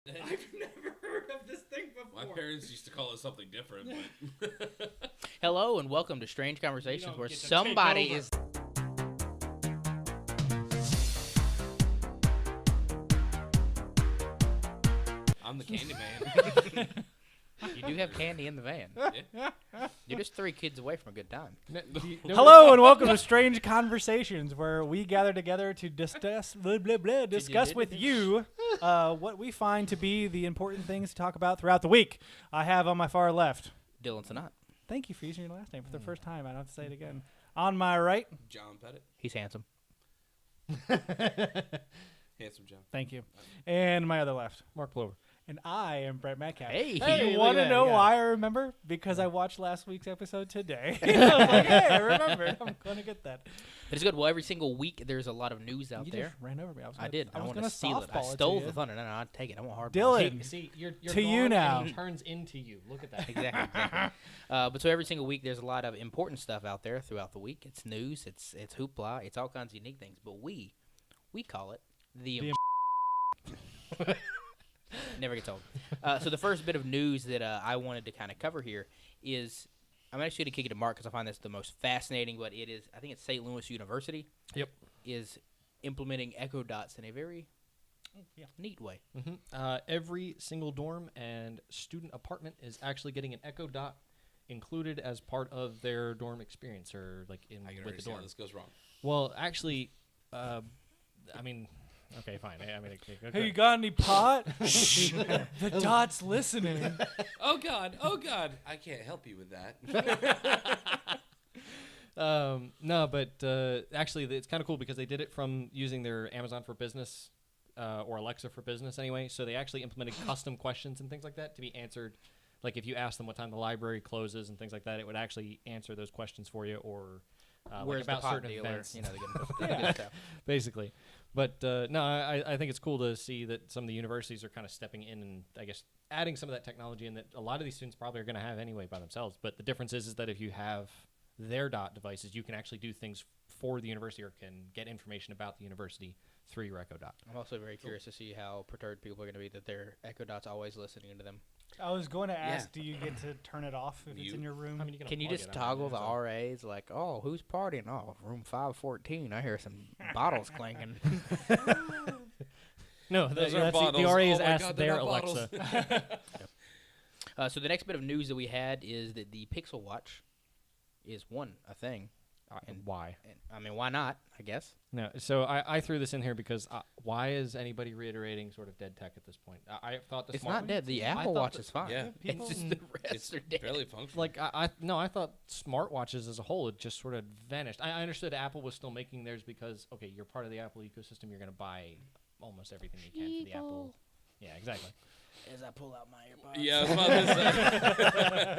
I've never heard of this thing before. My parents used to call it something different. But Hello and welcome to Strange Conversations, don't where get to somebody take over. is. I'm the candy man. You do have candy in the van. Yeah. You're just 3 kids away from a good time. Hello and welcome to Strange Conversations, where we gather together to discuss with you what we find to be the important things to talk about throughout the week. I have on my far left. Dylan Sinat. Thank you for using your last name for the first time. I don't have to say it again. On my right. John Pettit. He's handsome. Handsome John. Thank you. And my other left. Mark Plover. And I am Brent Metcalf. Hey. You look want at to that, know you got why I remember? Because I watched last week's episode today. I was like, hey, I remembered. I'm going to get that. But it's good. Well, every single week there's a lot of news out You there. just ran over me. I did. I want to gonna steal it. I softball stole to the you. thunder. No, I'd take it. I want hard Dylan. See, you're To gone you now. And he turns into you. Look at that. Exactly. But so every single week there's a lot of important stuff out there throughout the week. It's news. It's hoopla. It's all kinds of unique things. But we call it the Never gets old. So the first bit of news that I wanted to kind of cover here is, I'm actually going to kick it to Mark because I find this the most fascinating, but it is, I think it's St. Louis University. Yep. Is implementing echo dots in a very neat way. Mm-hmm. Every single dorm and student apartment is actually getting an Echo Dot included as part of their dorm experience, or like in I can with already the see how dorm. this goes wrong. Well, actually, I mean, okay, fine. I mean, okay. Hey, you got any pot? The dot's listening. Oh God! I can't help you with that. No, but actually, it's kind of cool because they did it from using their Amazon for Business or Alexa for Business anyway. So they actually implemented custom questions and things like that to be answered. Like if you ask them what time the library closes and things like that, it would actually answer those questions for you, or Where's like about the pot certain dealer? events. You know, the good stuff. Basically. But no, I think it's cool to see that some of the universities are kind of stepping in and, I guess, adding some of that technology in that a lot of these students probably are going to have anyway by themselves. But the difference is that if you have their dot devices, you can actually do things for the university or can get information about the university through your Echo Dot. I'm also very curious to see how perturbed people are going to be that their Echo Dot's always listening to them. I was going to ask, do you get to turn it off if it's in your room? I mean, Can you unplug just it, toggle the so- RAs like, oh, who's partying? Oh, room 514. I hear some bottles clanking. No, Those are the bottles. RAs Oh my asked God, they're their not bottles. Alexa. So the next bit of news that we had is that the Pixel Watch is a thing. And Why? And, I mean, why not, I guess? No, so I threw this in here because why is anybody reiterating sort of dead tech at this point? I thought the It's smart not dead. The I Apple thought Watch that- is fine. Yeah. People- It's just the rest It's are dead. fairly functional. Like I thought smartwatches as a whole had just sort of vanished. I understood Apple was still making theirs because you're part of the Apple ecosystem. You're going to buy almost everything you can for the Apple. Yeah, exactly. As I pull out my AirPods. Yeah, I was about to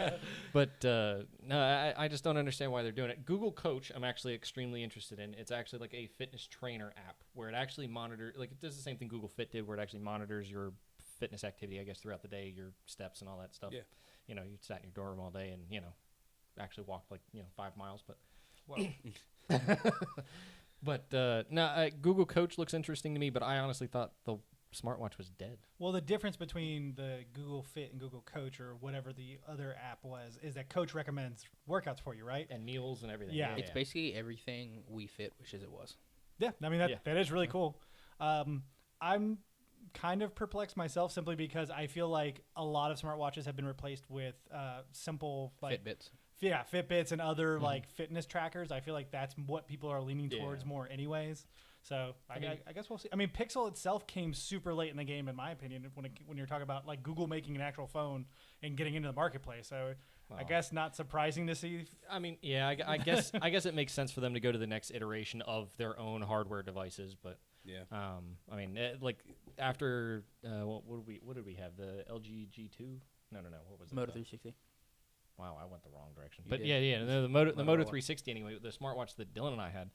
say. But no, I just don't understand why they're doing it. Google Coach, I'm actually extremely interested in. It's actually like a fitness trainer app where it actually monitors, like it does the same thing Google Fit did, where it actually monitors your fitness activity, I guess, throughout the day, your steps and all that stuff. Yeah. You know, you sat in your dorm all day and, actually walked 5 miles, but. But no, Google Coach looks interesting to me, but I honestly thought the smartwatch was dead. Well, the difference between the Google Fit and Google Coach, or whatever the other app was, is that Coach recommends workouts for you, right? And meals and everything. Yeah. It's basically everything we fit wishes it was. Yeah, I mean, Yeah. that is really cool. I'm kind of perplexed myself simply because I feel like a lot of smartwatches have been replaced with simple, like, Fitbits. yeah, Fitbits and other like fitness trackers. I feel like that's what people are leaning towards more anyways. So I guess we'll see. I mean, Pixel itself came super late in the game, in my opinion, when you're talking about like Google making an actual phone and getting into the marketplace. So I guess not surprising to see. I mean, yeah, I guess it makes sense for them to go to the next iteration of their own hardware devices, but Yeah. I mean, like after what did we have, the LG G2? No, what was it? Moto 360. Wow, I went the wrong direction. You But did. yeah, the Moto Motorola. 360 anyway, the smartwatch that Dylan and I had.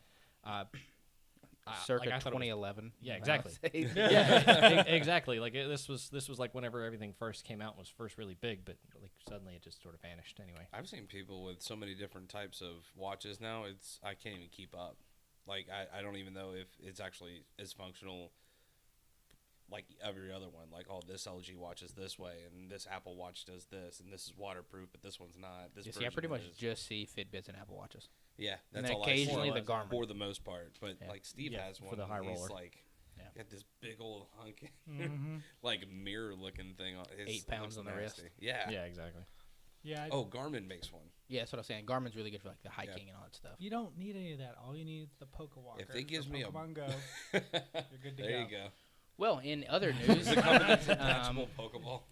Circa I thought it was- 2011. Yeah, exactly. Yeah. Exactly. Like this was like whenever everything first came out and was first really big, but like suddenly it just sort of vanished anyway. I've seen people with so many different types of watches now. I can't even keep up. Like I don't even know if it's actually as functional like every other one. Like, oh, this LG watch is this way, and this Apple Watch does this, and this is waterproof, but this one's not. This I pretty version much just see Fitbits and Apple Watches. Yeah, And that's then all occasionally I see the Garmin. for the most part. But Yeah. like Steve has one for the high and he's roller. like Yeah. got this big old hunk, Mhm. like mirror looking thing on. It 8 pounds looks on the wrist. nasty. Yeah. Yeah, exactly. Yeah. Oh, Garmin makes one. Yeah, that's what I was saying. Garmin's really good for like the hiking and all that stuff. You don't need any of that. All you need is the Poke Walker. If they gives for me a Pokemon Go, you're good to there go. you go. Well, in other news, Detachable Pokeball.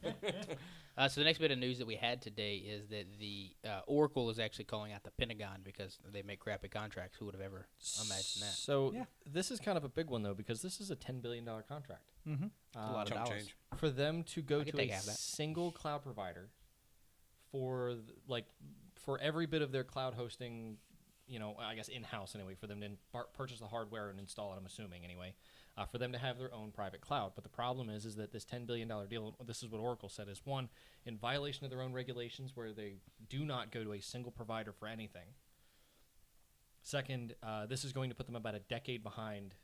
so the next bit of news that we had today is that the Oracle is actually calling out the Pentagon because they make crappy contracts. Who would have ever imagined that? So Yeah. this is kind of a big one though, because this is a $10 billion contract. Mm-hmm. That's a lot of Chump dollars. change. For them to go I could to a take half that. single cloud provider for for every bit of their cloud hosting, I guess in-house anyway, for them to purchase the hardware and install it, I'm assuming anyway, for them to have their own private cloud. But the problem is that this $10 billion deal, this is what Oracle said, is one, in violation of their own regulations where they do not go to a single provider for anything. Second, this is going to put them about a decade behind.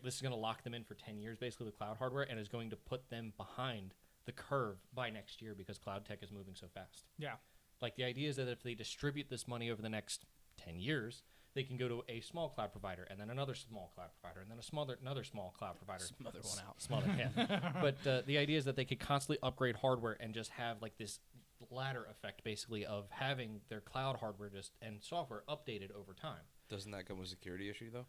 This is going to lock them in for 10 years, basically, with cloud hardware, and is going to put them behind the curve by next year because cloud tech is moving so fast. Yeah. Like, the idea is that if they distribute this money over the next 10 years, they can go to a small cloud provider, and then another small cloud provider, and then another small cloud provider. Smother one out. Smother, yeah. But the idea is that they could constantly upgrade hardware and just have like this ladder effect, basically, of having their cloud hardware and software updated over time. Doesn't that come with a security issue though?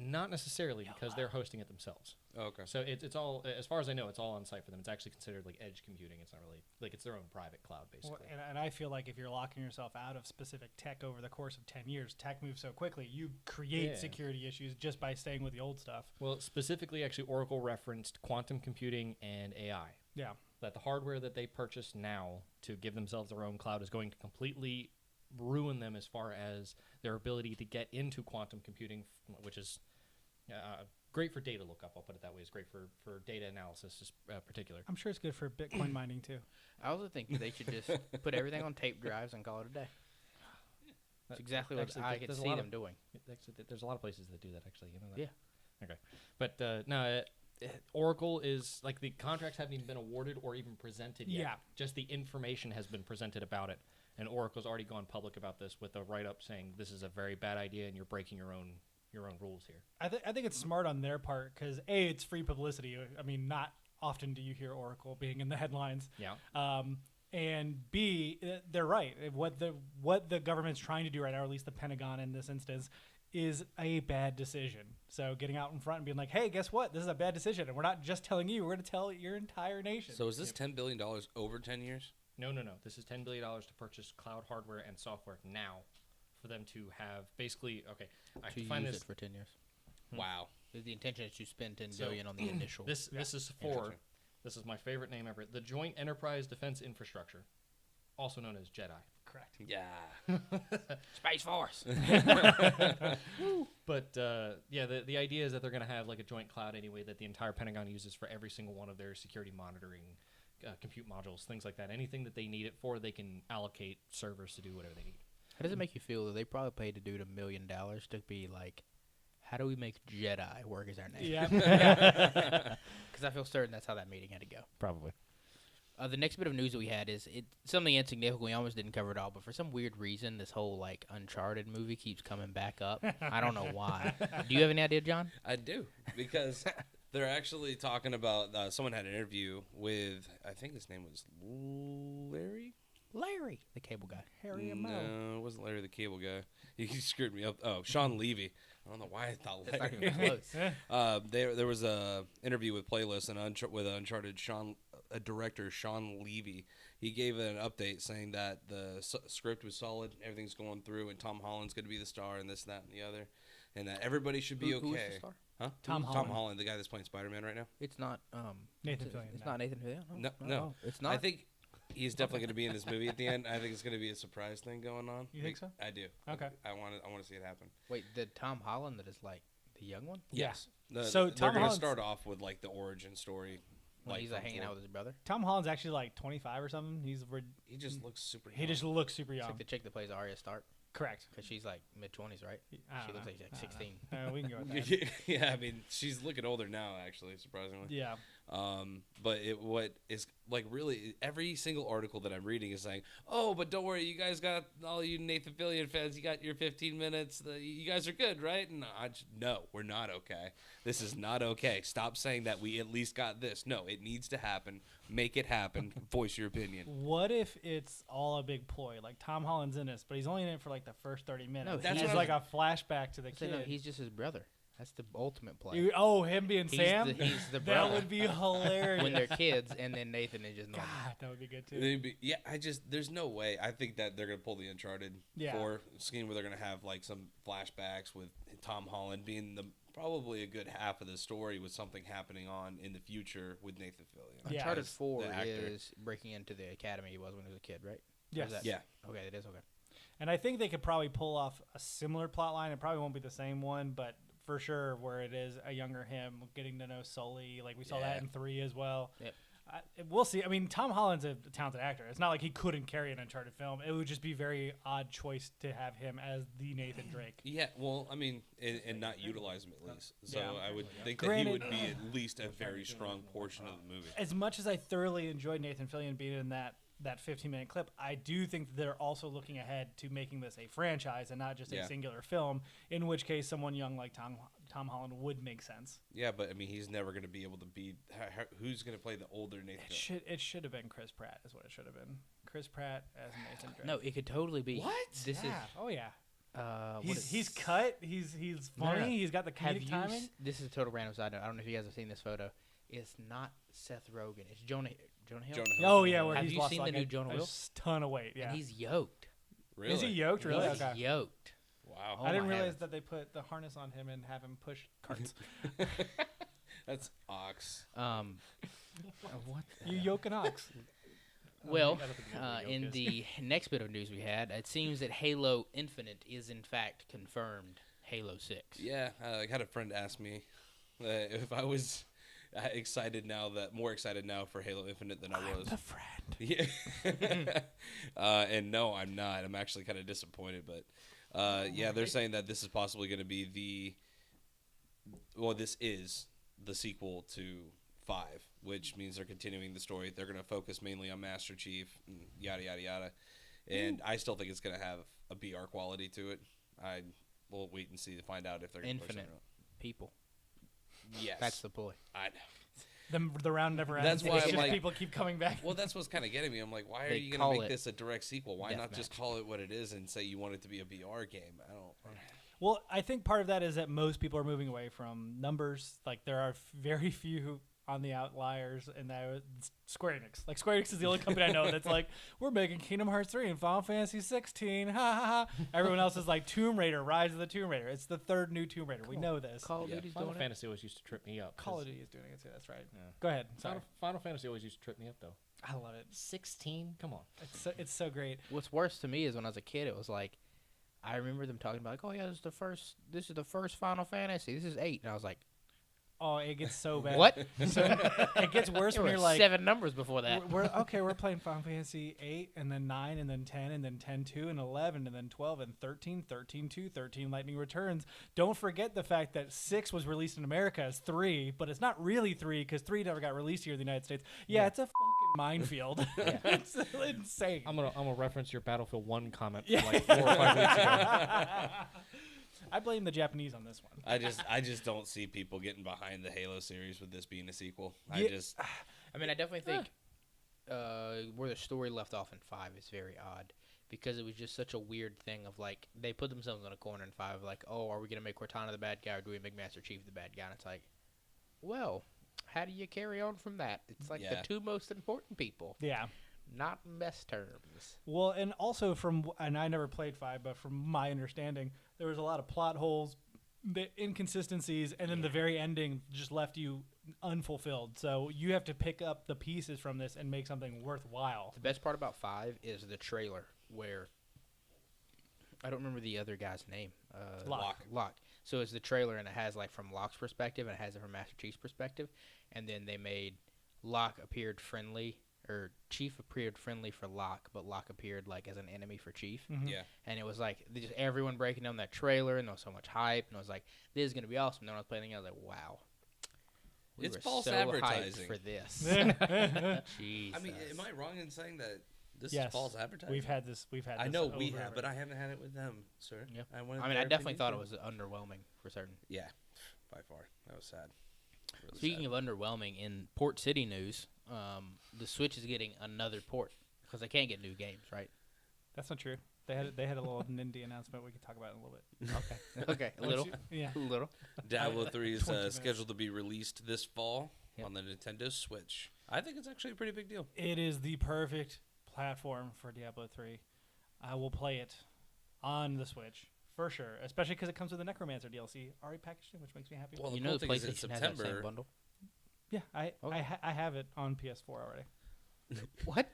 Not necessarily, because they're hosting it themselves. Oh, okay. So it's all, as far as I know, it's all on site for them. It's actually considered like edge computing. It's not really like it's their own private cloud, basically. Well, and I feel like if you're locking yourself out of specific tech over the course of 10 years, tech moves so quickly, you create Yeah. security issues just by staying with the old stuff. Well, specifically, actually, Oracle referenced quantum computing and AI. Yeah. That the hardware that they purchase now to give themselves their own cloud is going to completely ruin them as far as their ability to get into quantum computing, which is great for data lookup. I'll put it that way. It's great for data analysis, particular. I'm sure it's good for Bitcoin mining too. I also think that they should just put everything on tape drives and call it a day. That's exactly what Actually, I could there's a see lot them of- doing. Actually, there's a lot of places that do that. Actually, you know that. Yeah. Okay, but no. Oracle is like the contracts haven't even been awarded or even presented yet. Yeah. Just the information has been presented about it, and Oracle's already gone public about this with a write-up saying this is a very bad idea and you're breaking your own rules here. I think it's smart on their part because A, it's free publicity. I mean, not often do you hear Oracle being in the headlines. Yeah. And B, they're right. What the government's trying to do right now, or at least the Pentagon in this instance, is a bad decision. So getting out in front and being like, hey, guess what? This is a bad decision. And we're not just telling you, we're going to tell your entire nation. So is this $10 billion over 10 years? No. This is $10 billion to purchase cloud hardware and software now for them to have basically, okay, I To can find use this. it for 10 years. Wow. The intention is to spend $10 So, billion on the initial. This is for, Interesting. this is my favorite name ever, the Joint Enterprise Defense Infrastructure, also known as JEDI. Correct. Yeah. Space Force. But yeah, the idea is that they're going to have like a joint cloud anyway that the entire Pentagon uses for every single one of their security monitoring, compute modules, things like that. Anything that they need it for, they can allocate servers to do whatever they need. How does it make you feel that they probably paid a dude $1 million to be like, how do we make Jedi work as our name? Yeah. Because I feel certain that's how that meeting had to go. Probably. The next bit of news that we had is something insignificant. We almost didn't cover it all, but for some weird reason, this whole like Uncharted movie keeps coming back up. I don't know why. Do you have any idea, John? I do, because they're actually talking about, someone had an interview with, I think his name was Larry, the cable guy. Harry and Mo. No, it wasn't Larry the Cable Guy. He screwed me up. Oh, Sean Levy. I don't know why I thought That's not Larry. even close. There was a interview with Playlist and with Uncharted director Sean Levy. He gave an update saying that the script was solid, everything's going through, and Tom Holland's going to be the star, and this, that, and the other, and that everybody should be Who is okay. the star? Huh? Tom Holland. the guy that's playing Spider-Man right now. It's not Nathan it's Fillion, It's no. not Nathan Fillion. No, it's not. I think he's definitely going to be in this movie at the end. I think it's going to be a surprise thing going on. You think so? I do. Okay. I want to see it happen. Wait, the Tom Holland that is like the young one? Yeah. Yes. So they're Tom going to Holland's- start off with like the origin story. When Like he's from hanging four. out with his brother. Tom Holland's actually like 25 or something. He just looks super. He young. just looks super It's young. like the chick that plays Arya Stark. Correct. Because she's like mid-20s, right? I She don't looks know. like 16. We can go with that. Yeah, I mean, she's looking older now, actually, surprisingly. Yeah. But what is like really every single article that I'm reading is saying, "Oh, but don't worry, you guys got all you Nathan Fillion fans. You got your 15 minutes. You guys are good, right?" And no, we're not okay. This is not okay. Stop saying that we at least got this. No, it needs to happen. Make it happen. Voice your opinion. What if it's all a big ploy? Like Tom Holland's in this, but he's only in it for like the first 30 minutes. No, That's he's like a flashback to the So kid. no, he's just his brother. That's the ultimate play. Him being He's Sam? he's the brother. That would be hilarious. when they're kids, and then Nathan is just normal. God, that would be good too. There's no way. I think that they're going to pull the Uncharted 4 scheme where they're going to have like some flashbacks with Tom Holland being probably a good half of the story with something happening on in the future with Nathan Fillion. Yeah. Uncharted As 4 the actor. is breaking into the academy he was when he was a kid, right? Or Yes. is that- Yeah. Okay, it is okay. And I think they could probably pull off a similar plot line. It probably won't be the same one, but for sure where it is a younger him getting to know Sully. Like we saw that in 3 as well. Yep. We'll see. I mean, Tom Holland's a talented actor. It's not like he couldn't carry an Uncharted film. It would just be very odd choice to have him as the Nathan Drake. Yeah, well, I mean, and not utilize him at least. So Yeah. I would think that Granted- he would be at least a very strong portion of the movie. As much as I thoroughly enjoyed Nathan Fillion being in that 15-minute clip, I do think that they're also looking ahead to making this a franchise and not just a singular film, in which case someone young like Tom Holland would make sense. Yeah, but I mean, he's never going to be able to be. Who's going to play the older Nathan? It should have been Chris Pratt is what it should have been. Chris Pratt as Nathan Drake. No, it could totally be. What? This yeah. is. Oh yeah. What He's cut. He's funny. No. He's got the Have comedic you? timing. This is a total random side note. I don't know if you guys have seen this photo. It's not Seth Rogen. It's Jonah Hill. Jonah Hill. Oh yeah, where Have he's you lost seen like the new Jonah Hill? a ton of weight. Yeah. And he's yoked. Really? Is he yoked? Really? He's Okay. yoked. Wow. Oh I didn't my realize heavens. that they put the harness on him and have him push carts. That's ox. What? You yoke an ox. Well, I don't think we know what yoke in is. the next bit of news we had, it seems that Halo Infinite is in fact confirmed Halo 6. Yeah, I had a friend ask me if I was more excited now for Halo Infinite than I was. The friend. Yeah. And no, I'm not. I'm actually kind of disappointed, but yeah, they're saying that this is possibly going to be this is the sequel to 5, which means they're continuing the story. They're going to focus mainly on Master Chief, and yada yada yada. And I still think it's going to have a BR quality to it. We'll wait and see to find out if they're going to push it Infinite or not. people. Yes, That's the ploy. I The round never ends. That's why It's I'm just like- people keep coming back. Well, that's what's kind of getting me. I'm like, why are They you going call to make it this a direct sequel? Why not just deathmatch. call it what it is and say you want it to be a BR game? I don't. Well, I think part of that is that most people are moving away from numbers. Like there are very few on the outliers, and that Square Enix. Like Square Enix is the only company I know that's like, we're making Kingdom Hearts 3 and Final Fantasy 16. Ha ha ha. Everyone else is like Tomb Raider, Rise of the Tomb Raider. It's the third new Tomb Raider. We know this. Call of Yeah. Duty's Final doing it. Fantasy always used to trip me up. 'cause Call of Duty is doing it too. That's right. Yeah. Go ahead. Sorry. Final Fantasy always used to trip me up though. I love it. 16? Come on. It's so great. What's worse to me is when I was a kid, it was like, I remember them talking about like, oh yeah, this is the first Final Fantasy. This is 8, and I was like, Oh, it gets so bad. what? So it gets worse There when were you're like, 7 numbers before that. we're playing Final Fantasy 8 and then 9 and then 10 and then 10-2 and 11 and then 12 and 13, 13-2, 13 Lightning Returns. Don't forget the fact that 6 was released in America as 3, but it's not really 3 because 3 never got released here in the United States. Yeah, it's a fucking minefield. It's insane. I'm gonna reference your Battlefield 1 comment from like 4 or 5 weeks ago. I blame the Japanese on this one. I just don't see people getting behind the Halo series with this being a sequel. Yeah. I mean, I definitely think where the story left off in 5 is very odd because it was just such a weird thing of like they put themselves in a corner in 5 like, oh, are we gonna make Cortana the bad guy or do we make Master Chief the bad guy? And it's like, well, how do you carry on from that? It's like the Yeah. 2 most important people, Yeah. not in best terms. Well, and also and I never played 5, but from my understanding, there was a lot of plot holes, the inconsistencies, and then the very ending just left you unfulfilled. So you have to pick up the pieces from this and make something worthwhile. The best part about 5 is the trailer where I don't remember the other guy's name. Locke. So it's the trailer and it has like from Locke's perspective and it has it from Master Chief's perspective, and then they made Locke appeared friendly Chief appeared friendly for Locke, but Locke appeared like as an enemy for Chief. Mhm. Yeah. And it was like just everyone breaking down that trailer, and there was so much hype, and I was like, "This is gonna be awesome." Then I was playing it, I was like, "Wow, we It's were false so advertising. hyped for this." Jesus. I mean, am I wrong in saying that this Yes. is false advertising? We've had this. I know over we and have, over. but I haven't had it with them, sir. Yeah. I I definitely thought it was underwhelming for certain. Yeah, by far. That was sad. Really Speaking sad. of underwhelming, in Port City news, the Switch is getting another port because they can't get new games, right? That's not true. They had a little Nindy announcement we could talk about in a little bit. Okay, a little, Yeah. a little. Diablo 3 is 20 minutes. scheduled to be released this fall Yep. on the Nintendo Switch. I think it's actually a pretty big deal. It is the perfect platform for Diablo 3. I will play it on the Switch for sure, especially because it comes with the Necromancer DLC already packaged in, which makes me happy. Well, You the know cool the thing is in PlayStation has that same September. bundle. Yeah, I Okay. I have it on PS4 already. What?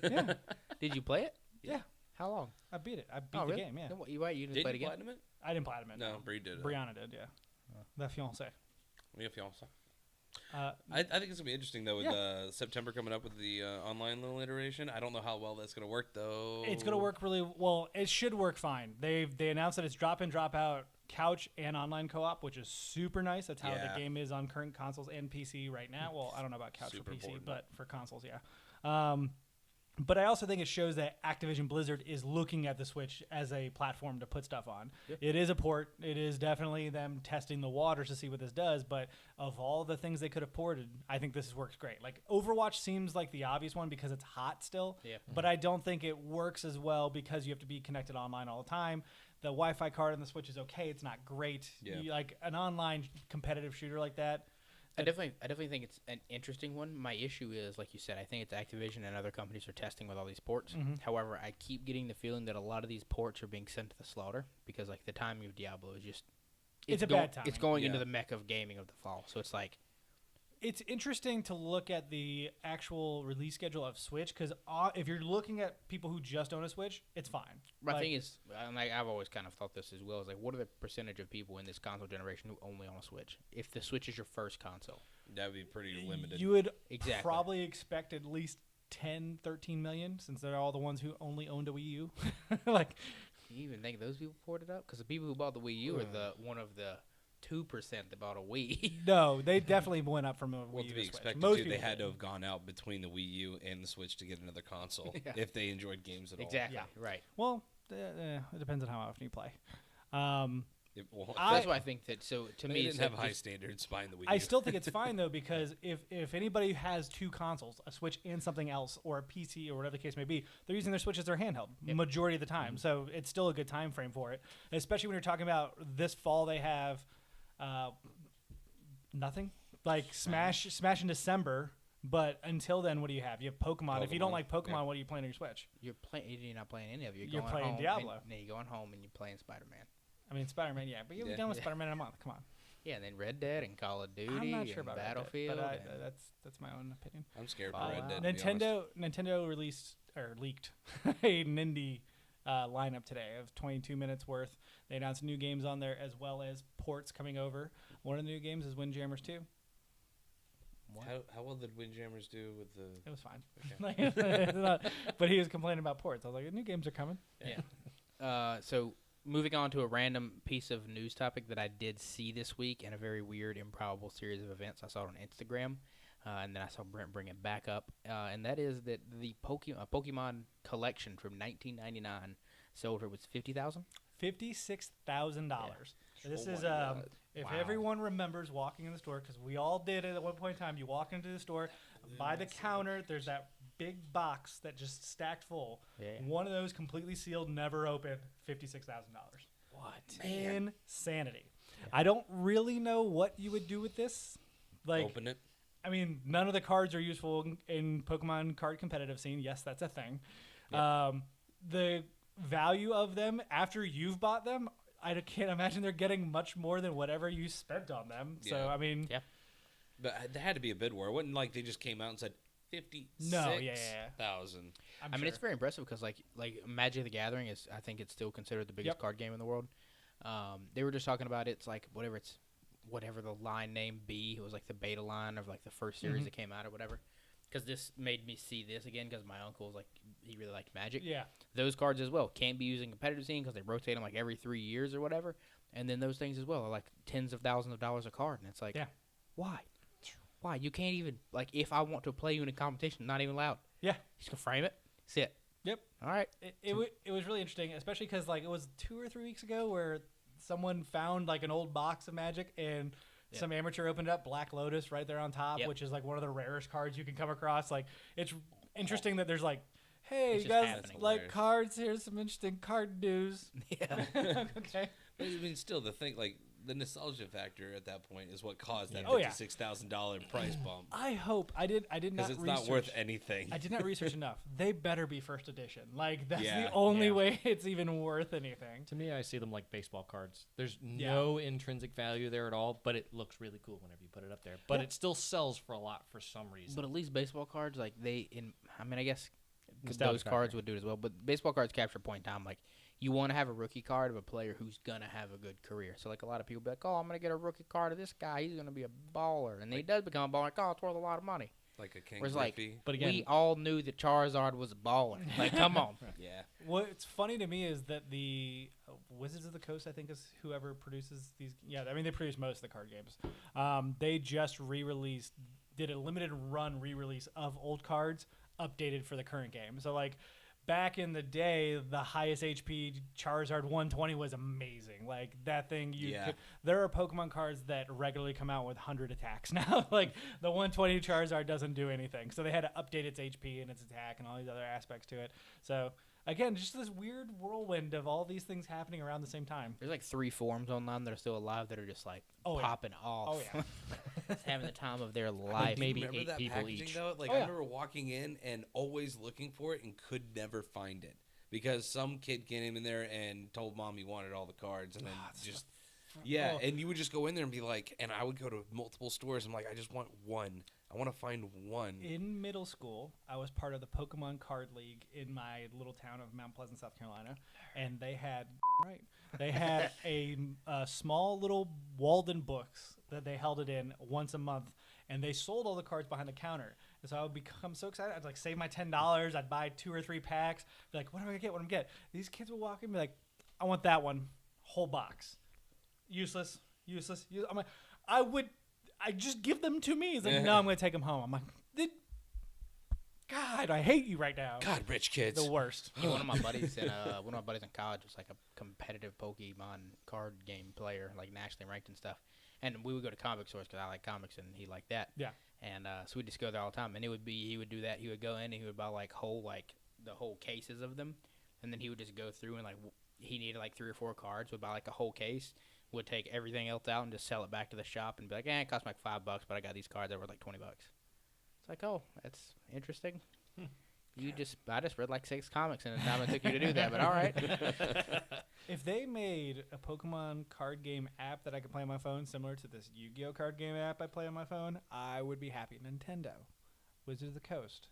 Yeah, Did you play it? Yeah. How long? I beat it. I beat Oh, the really? game. Yeah, No, you right? You didn't Did play you it again? platinum it? I didn't platinum it. No, Bree did it. Brianna did. Yeah, the fiance. Yeah, fiance. Uh, I think it's gonna be interesting though with Yeah. September coming up with the online little iteration. I don't know how well that's gonna work though. It's gonna work really well. It should work fine. They announced that it's drop in, drop out, couch and online co-op, which is super nice. That's how Yeah. the game is on current consoles and PC right now. Well, I don't know about couch Super for PC, important. but for consoles, yeah. But I also think it shows that Activision Blizzard is looking at the Switch as a platform to put stuff on. Yep. It is a port. It is definitely them testing the waters to see what this does. But of all the things they could have ported, I think this works great. Like Overwatch seems like the obvious one because it's hot still. Yeah. But I don't think it works as well because you have to be connected online all the time. The Wi-Fi card on the Switch is okay. It's not great. Yeah. Like an online competitive shooter like that. I definitely think it's an interesting one. My issue is, like you said, I think it's Activision and other companies are testing with all these ports. Mhm. However, I keep getting the feeling that a lot of these ports are being sent to the slaughter because, like, the timing of Diablo is just It's a going, bad timing. It's going into Yeah. the mech of gaming of the fall, so it's like It's interesting to look at the actual release schedule of Switch because if you're looking at people who just own a Switch, it's fine. my Like, thing is, and I've always kind of thought this as well, is like, what are the percentage of people in this console generation who only own a Switch? If the Switch is your first console, That'd be pretty limited. you would Exactly. probably expect at least 10, 13 million since they're all the ones who only owned a Wii U. Like, can you even think those people ported up? Because the people who bought the Wii U are the one of the 2% that bought a Wii. no, they definitely went up from a well, Wii to U be to Switch. expected Most to, they people had did. to have gone out between the Wii U and the Switch to get another console Yeah. if they enjoyed games at Exactly. Yeah. Right. Well, it depends on how often you play. all. Well, That's why I think that. So to they me, didn't it's have like high just- standards buying the Wii U. I still think it's fine though because if anybody has two consoles, a Switch and something else, or a PC or whatever the case may be, they're using their Switch as their handheld majority of the time. So it's still a good time frame for it, especially when you're talking about this fall. They have nothing like Smash in December. But until then, what do you have? You have Pokemon. If you don't Pokemon, like Pokemon, yeah. what are you playing on your Switch? You're not playing any of it. You're going playing home Diablo. And, you're going home and you're playing Spider-Man. I mean, Spider-Man, yeah, but you'll be Yeah. done with Spider-Man in a month. Come on. Yeah, and then Red Dead and Call of Duty I'm not and sure about Red Dead, Battlefield. but and- that's my own opinion. I'm scared for Oh, Red wow. Dead. to be honest. Nintendo released or leaked a Nindy lineup today of 22 minutes worth. They announced new games on there as well as ports coming over. One of the new games is Windjammers 2. How well did Windjammers do with the? It was fine. Okay. Like, it's not- but he was complaining about ports. I was like, new games are coming. So moving on to a random piece of news topic that I did see this week in a very weird, improbable series of events. I saw it on Instagram, and then I saw Brent bring it back up, and that is that the Pokemon collection from 1999 sold for was $50,000. $56,000. This Oh is my God. if Wow. everyone remembers walking in the store, because we all did it at one point in time. You walk into the store, by the counter, there's that big box that just stacked full. Yeah. One of those completely sealed, never opened, $56,000. What? Insanity. I don't really know what you would do with this. Like, Open it. I mean, none of the cards are useful in Pokemon card competitive scene. Yes, that's a thing. The value of them after you've bought them, I can't imagine they're getting much more than whatever you spent on them. So, Yeah. I mean, Yeah. But there had to be a bid war. It wasn't like they just came out and said 56,000. No, yeah. I mean, it's very impressive because like Magic the Gathering is, I think it's still considered the biggest Yep. card game in the world. They were just talking about it's like whatever the line name be. It was like the beta line of like the first series that came out or whatever. because this made me see this again because my uncle was like, he really liked Magic. Yeah. Those cards as well can't be used in competitive scene because they rotate them like every 3 years or whatever. And then those things as well are like tens of thousands of dollars a card. And it's like, why? Why? You can't even, like, if I want to play you in a competition, not even allowed. Yeah. Just gonna frame it, sit. Yep. All right. It was really interesting, especially because, like, it was 2 or 3 weeks ago where someone found, like, an old box of Magic and some amateur opened up Black Lotus right there on top, which is, like, one of the rarest cards you can come across. Like, it's interesting that there's, like, hey, It's you just guys happening. like cards? Here's some interesting card news. Yeah. Okay. But, I mean, still, the nostalgia factor at that point is what caused that Oh, yeah. $56,000 price bump. I hope I did not Because it's research. not worth anything. I did not research enough. They better be first edition. Like, that's Yeah. the only way it's even worth anything. To me, I see them like baseball cards. There's no intrinsic value there at all, but it looks really cool whenever you put it up there. But it still sells for a lot for some reason. But at least baseball cards, like, I guess Nostalgia those factor. cards would do it as well. But baseball cards capture a point in time. Like, you want to have a rookie card of a player who's going to have a good career. So, like, a lot of people be like, oh, I'm going to get a rookie card of this guy. He's going to be a baller. And then he does become a baller. Like, oh, it's worth a lot of money. Like a King Whereas, Griffey. like, But again- we all knew that Charizard was a baller. Like, come on. Yeah. What's funny to me is that the Wizards of the Coast, I think, is whoever produces these. Yeah, I mean, they produce most of the card games. They just did a limited run re-release of old cards updated for the current game. So, like, back in the day, the highest HP Charizard 120 was amazing. Like, that thing, there are Pokemon cards that regularly come out with 100 attacks now. Like, the 120 Charizard doesn't do anything. So they had to update its HP and its attack and all these other aspects to it. So, again, just this weird whirlwind of all these things happening around the same time. There's like 3 forums online that are still alive that are just like Oh, yeah. popping off. Oh, yeah. Just having the time of their life. maybe Remember 8 that people packaging, each. though? Like, Oh, I yeah. remember walking in and always looking for it and could never find it. Because some kid came in there and told mom he wanted all the cards and then and you would just go in there and be like, and I would go to multiple stores. I'm like, I just want one. I want to find one. In middle school, I was part of the Pokemon Card League in my little town of Mount Pleasant, South Carolina, and they had a small little Walden books that they held it in once a month, and they sold all the cards behind the counter. And so I would become so excited. I'd like save my $10. I'd buy 2 or 3 packs. Be like, what am I gonna get? What am I gonna get? These kids would walk in and be like, I want that one, whole box, useless. I'm like, I just give them to me. He's like, no, I'm going to take them home. I'm like, God, I hate you right now. God, rich kids. The worst. Yeah, one of my buddies in college was like a competitive Pokemon card game player, like nationally ranked and stuff. And we would go to comic stores because I like comics and he liked that. Yeah. And so we'd just go there all the time. And he would do that. He would go in and he would buy the whole cases of them, and then he would just go through and he needed like 3 or 4 cards. Would buy like a whole case. Would take everything else out and just sell it back to the shop and be like, it cost me like $5, but I got these cards that were like $20. It's like, oh, that's interesting. I just read like 6 comics in the time it took you to do that, but all right. If they made a Pokemon card game app that I could play on my phone, similar to this Yu-Gi-Oh card game app I play on my phone, I would be happy. Nintendo, Wizards of the Coast,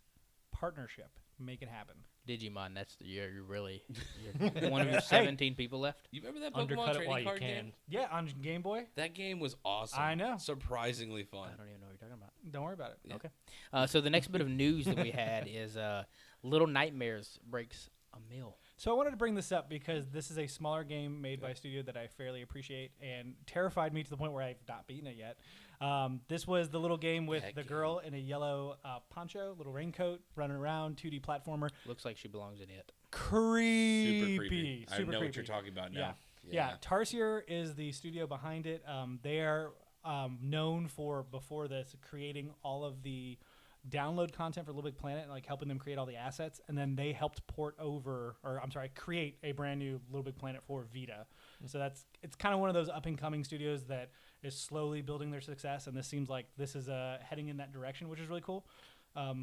partnership, make it happen. Digimon, you're one of your 17 people left. You remember that Undercut Pokemon it trading while you card can. game? Yeah, on Game Boy. That game was awesome. I know. Surprisingly fun. I don't even know what you're talking about. Don't worry about it. Yeah. Okay. So the next bit of news that we had is Little Nightmares breaks $1 million. So I wanted to bring this up because this is a smaller game made by a studio that I fairly appreciate and terrified me to the point where I've not beaten it yet. This was the little game with the girl in a yellow poncho, little raincoat, running around, 2D platformer. Looks like she belongs in it. Creepy. Super creepy. I know creepy. what you're talking about now. Yeah. Tarsier is the studio behind it. They are known for, before this, creating all of the download content for Little Big Planet, like helping them create all the assets, and then they helped create a brand new Little Big Planet for Vita. So it's kind of one of those up and coming studios that is slowly building their success, and this seems like this is heading in that direction, which is really cool.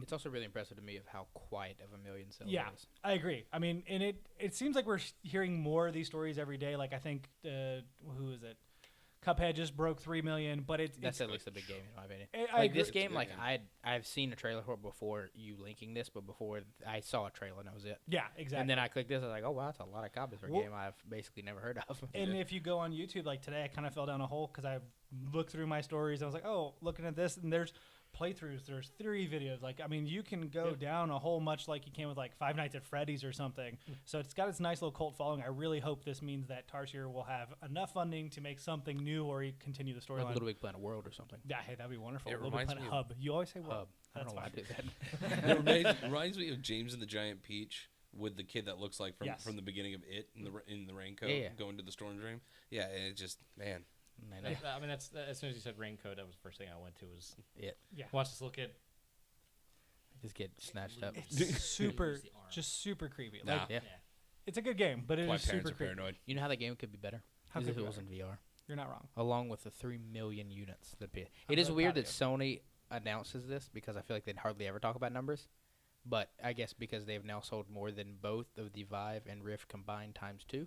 It's also really impressive to me of how quiet of $1 million sales Yeah, it is. I agree. I mean, and it seems like we're hearing more of these stories every day. Like, I think who is it? Cuphead just broke 3 million, but That's at least a big game in my opinion. I This agree. game, I've seen a trailer for it before you linking this, but before I saw a trailer and that was it. Yeah, exactly. And then I clicked this, I was like, oh wow, that's a lot of copies for a Well- game I've basically never heard of. And if you go on YouTube, like today, I kind of fell down a hole because I looked through my stories. I was like, oh, looking at this, and there's playthroughs. There's theory videos. Like, I mean, you can go down a whole much like you can with like Five Nights at Freddy's or something. So it's got its nice little cult following. I really hope this means that Tarsier will have enough funding to make something new or continue the storyline. Like Little Big Planet World or something. Yeah, hey, that'd be wonderful. It Little Big reminds Planet me of- Hub. You always say World. Hub. I don't know why I did that. It reminds me of James and the Giant Peach with the kid that looks like from the beginning of It in the raincoat going to the storm drain. Yeah, it just man. I mean, that's as soon as you said raincoat, that was the first thing I went to was It. Yeah. Watch this little kid. Just get snatched up. It's super creepy. Nah. Like, it's a good game, but it Why is super parents are creepy. paranoid. You know how that game could be better? How Is could if it it be was in VR. You're not wrong. Along with the 3 million units that it I'm is really weird proud that of Sony announces this because I feel like they'd hardly ever talk about numbers. But I guess because they've now sold more than both of the Vive and Rift combined times 2.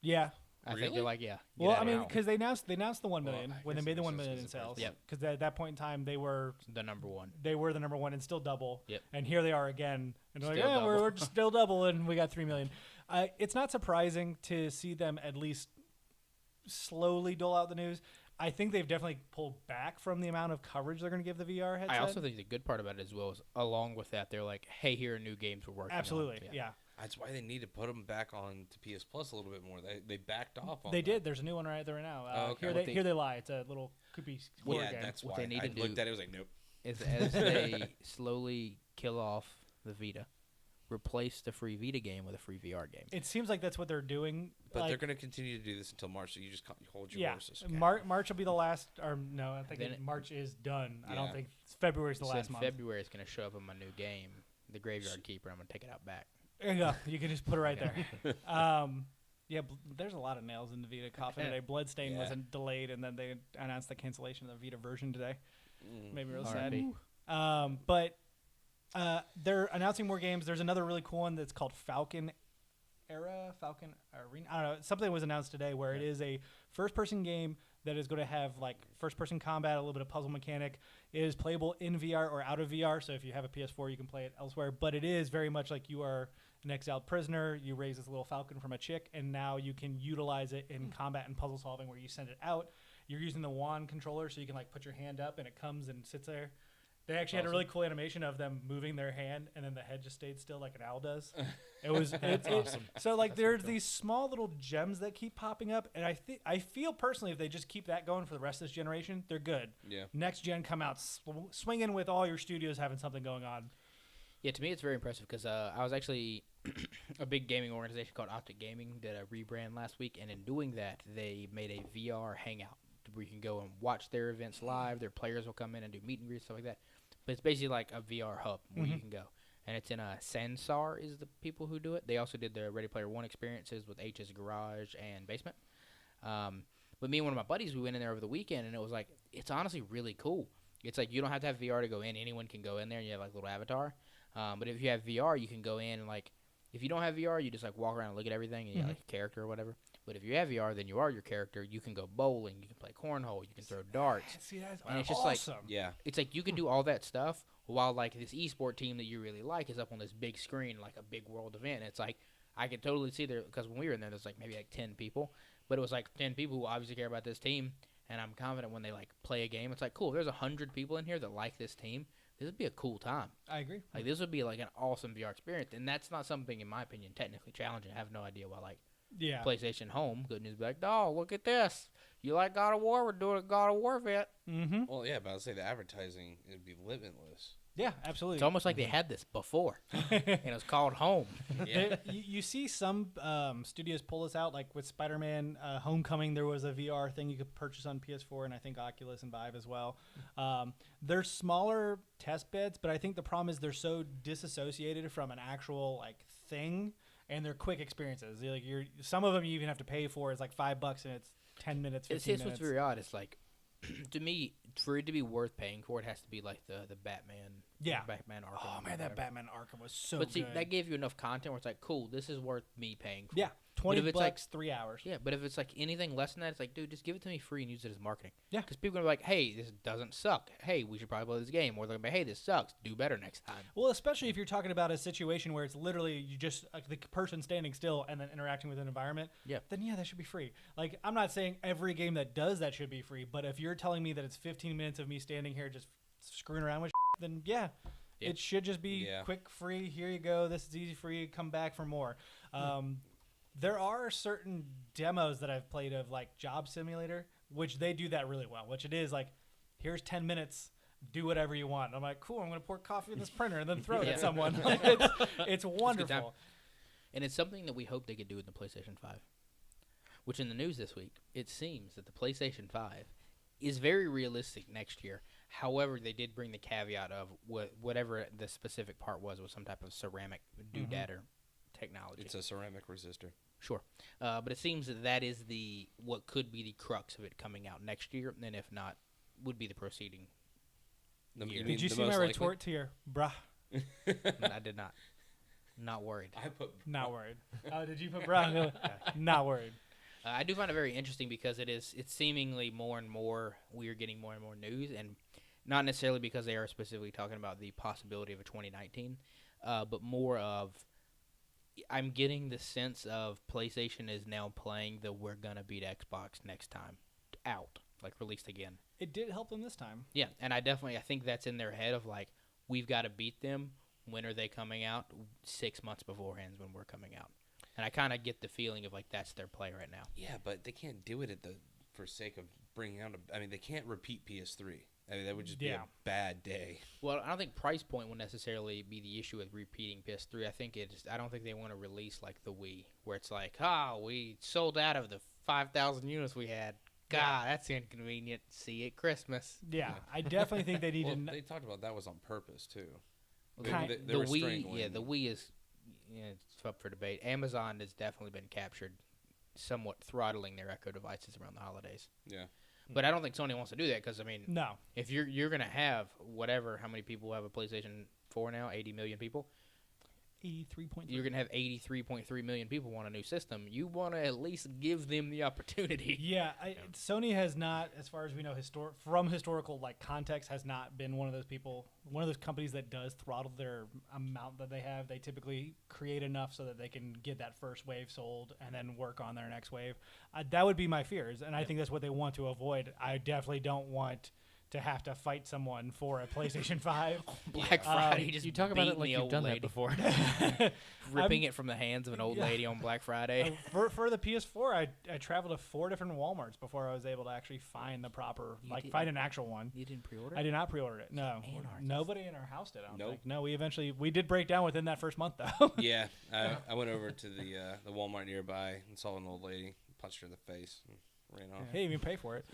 Yeah. I think Really? they're like, yeah. Well, get I out mean, now. because they announced the 1 Well, million I when they guess made the it 1 was million in just a sales. Yep. Because at that point in time, they were the number 1. the number 1 and still double. Yep. And here they are again, and they're like, Still yeah, double. we're just still double, and we got 3 million. It's not surprising to see them at least slowly dole out the news. I think they've definitely pulled back from the amount of coverage they're going to give the VR headset. I also think the good part about it as well is along with that, they're like, hey, here are new games we're working on. Absolutely, yeah. That's why they need to put them back on to PS Plus a little bit more. They backed off on They that. did. There's a new one right there now. Okay. Here they lie. It's a little creepy horror Yeah, game. that's What why. they need I to looked do- at it, I was like, nope. Is as they slowly kill off the Vita, replace the free Vita game with a free VR game. It seems like that's what they're doing. But like, they're going to continue to do this until March, so you just hold your yeah, horses. Okay. March will be the last. Or no, I think Then March is done. I don't Yeah. think February's the So last in month. February, it's going to show up in my new game, The Graveyard Keeper. I'm going to take it out back. There you go. You can just put it right there. Yeah, there's a lot of nails in the Vita coffin today. Bloodstain Yeah. wasn't delayed, and then they announced the cancellation of the Vita version today. Made me real sad. R.I.P. But they're announcing more games. There's another really cool one that's called Falcon Arena. I don't know. Something was announced today where it is a first-person game that is going to have like first-person combat, a little bit of puzzle mechanic. It is playable in VR or out of VR. So if you have a PS4, you can play it elsewhere. But it is very much like you are an exiled prisoner. You raise this little falcon from a chick, and now you can utilize it in combat and puzzle solving where you send it out. You're using the wand controller, so you can like put your hand up and it comes and sits there. They actually had a really cool animation of them moving their hand, and then the head just stayed still like an owl does. It was awesome. So like there's these small little gems that keep popping up, and I feel personally if they just keep that going for the rest of this generation, they're good. Yeah. Next gen come out swinging with all your studios having something going on. Yeah, to me it's very impressive because I was actually a big gaming organization called Optic Gaming did a rebrand last week, and in doing that, they made a VR hangout where you can go and watch their events live. Their players will come in and do meet and greets, stuff like that. But it's basically like a VR hub where you can go. And it's in Sansar is the people who do it. They also did the Ready Player One experiences with H's Garage and Basement. But me and one of my buddies, we went in there over the weekend, and it was like, it's honestly really cool. It's like you don't have to have VR to go in. Anyone can go in there, and you have like a little avatar. But if you have VR, you can go in and like, if you don't have VR, you just like walk around and look at everything, and you have like a character or whatever. But if you have VR, then you are your character. You can go bowling, you can play cornhole, you can throw darts. See, that's And it's just awesome. Yeah. It's like you can do all that stuff while like this esport team that you really like is up on this big screen, like a big world event. And it's like I could totally see there because when we were in there, there's like maybe like 10 people, but it was like 10 people who obviously care about this team. And I'm confident when they like play a game, it's like cool. There's 100 people in here that like this team. This would be a cool time. I agree. Like this would be like an awesome VR experience, and that's not something, in my opinion, technically challenging. I have no idea why like PlayStation Home couldn't just be like, "Oh, look at this! You like God of War? We're doing a God of War event." Mm-hmm. Well, yeah, but I'd say the advertising would be limitless. Yeah, absolutely. It's almost like they had this before, and it was called Home. Yeah. You see some studios pull this out, like with Spider-Man Homecoming, there was a VR thing you could purchase on PS4, and I think Oculus and Vive as well. They're smaller test beds, but I think the problem is they're so disassociated from an actual like thing, and they're quick experiences. Like some of them you even have to pay for. It's like $5, and it's 10 minutes, 15 It's minutes. what's very odd. It's like, to me, for it to be worth paying for, it has to be like the Batman. Yeah. Batman Arkham. Oh or man, that whatever. Batman Arkham was so But see, good. that gave you enough content where it's like, cool, this is worth me paying for. Yeah, But if $20, it's like- 3 hours. Yeah, but if it's like anything less than that, it's like, dude, just give it to me free and use it as marketing. Yeah. Because people are gonna be like, hey, this doesn't suck. Hey, we should probably play this game. Or they're gonna be, hey, this sucks. Do better next time. Well, especially if you're talking about a situation where it's literally you just like the person standing still and then interacting with an environment. Yeah. Then yeah, that should be free. Like I'm not saying every game that does that should be free, but if you're telling me that it's 15 minutes of me standing here just screwing around with then it should just be quick, free. Here you go. This is easy for you. Come back for more. There are certain demos that I've played of like Job Simulator, which they do that really well, which it is like, here's 10 minutes, do whatever you want. And I'm like, cool, I'm going to pour coffee in this printer and then throw it at someone. Like, it's wonderful. And it's something that we hope they could do in the PlayStation 5, which in the news this week, it seems that the PlayStation 5 is very realistic next year. However, they did bring the caveat of whatever the specific part was some type of ceramic doodadder technology. It's a ceramic resistor. Sure. But it seems that is what could be the crux of it coming out next year, and if not, would be the proceeding year. Did you see my retort to your bruh? I did not. Not worried. I put not worried. Oh, did you put bruh? Not worried. I do find it very interesting because it's seemingly more and more, we are getting more and more news, and not necessarily because they are specifically talking about the possibility of a 2019, but more of, I'm getting the sense of PlayStation is now playing the we're going to beat Xbox next time out, like released again. It did help them this time. Yeah, and I think that's in their head of like, we've got to beat them. When are they coming out? 6 months beforehand is when we're coming out. And I kind of get the feeling of like that's their play right now. Yeah, but they can't do it for sake of bringing out they can't repeat PS3. I mean, that would just be a bad day. Well, I don't think price point will necessarily be the issue with repeating PS3. I don't think they want to release like the Wii, where it's like, we sold out of the 5,000 units we had. God, that's inconvenient. See you at Christmas. Yeah, I definitely think they need to. They talked about that was on purpose too. The Wii is it's up for debate. Amazon has definitely been captured, somewhat throttling their Echo devices around the holidays. Yeah. But I don't think Sony wants to do that because, no. If you're going to have how many people have a PlayStation 4 now? 80 million people? 83.3. You're going to have 83.3 million people want a new system. You want to at least give them the opportunity. Yeah, Sony has not, as far as we know, from historical like context, has not been one of those companies that does throttle their amount that they have. They typically create enough so that they can get that first wave sold and then work on their next wave. That would be my fears, and I think that's what they want to avoid. I definitely don't want to have to fight someone for a PlayStation 5. Black Friday, you talk about it like you've done that before. Ripping it from the hands of an old lady on Black Friday. For the PS4, I traveled to 4 different Walmarts before I was able to actually find the proper, find an actual one. You didn't pre-order it? I did not pre-order it, no. Nobody in our house did, I don't Nope. think. No, we did break down within that first month, though. Yeah, I went over to the Walmart nearby and saw an old lady, punched her in the face. Ran off. Hey, even pay for it.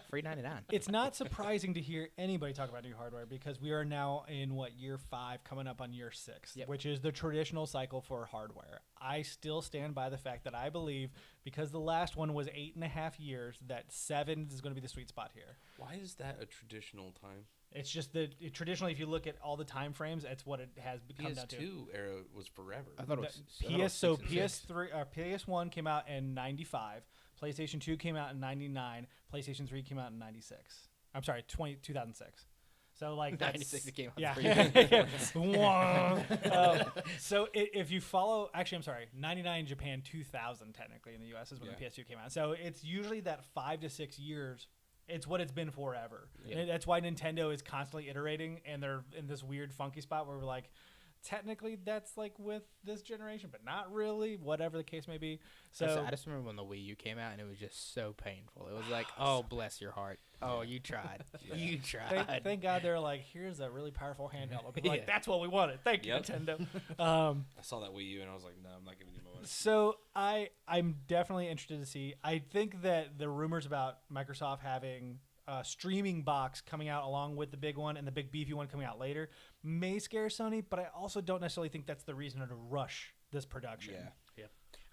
Free 99. It's not surprising to hear anybody talk about new hardware because we are now in year 5, coming up on year 6, which is the traditional cycle for hardware. I still stand by the fact that I believe because the last one was 8.5 years, that 7 is going to be the sweet spot here. Why is that a traditional time? It's just that traditionally, if you look at all the time frames, that's what it has become down to. PS2 era was forever. I thought it was PS3, PS1 came out in 95. PlayStation 2 came out in 99. PlayStation 3 came out in 96. I'm sorry, 2006. So like that's 96 it came out. Yeah. So if you follow, actually, I'm sorry, 99 in Japan, 2000 technically in the US is when the PS2 came out. So it's usually that 5 to 6 years. It's what it's been forever. Yeah. And that's why Nintendo is constantly iterating, and they're in this weird, funky spot where we're like, technically that's like with this generation, but not really, whatever the case may be. So I just remember when the Wii U came out, and it was just so painful. It was like, oh, bless your heart. Oh, you tried. You tried. Thank God they're like, here's a really powerful handheld. I'll be like, that's what we wanted. Thank you, Nintendo. I saw that Wii U, and I was like, no, I'm not giving you my money. So I'm definitely interested to see. I think that the rumors about Microsoft having a streaming box coming out along with the big one and the big beefy one coming out later may scare Sony, but I also don't necessarily think that's the reason to rush this production. Yeah.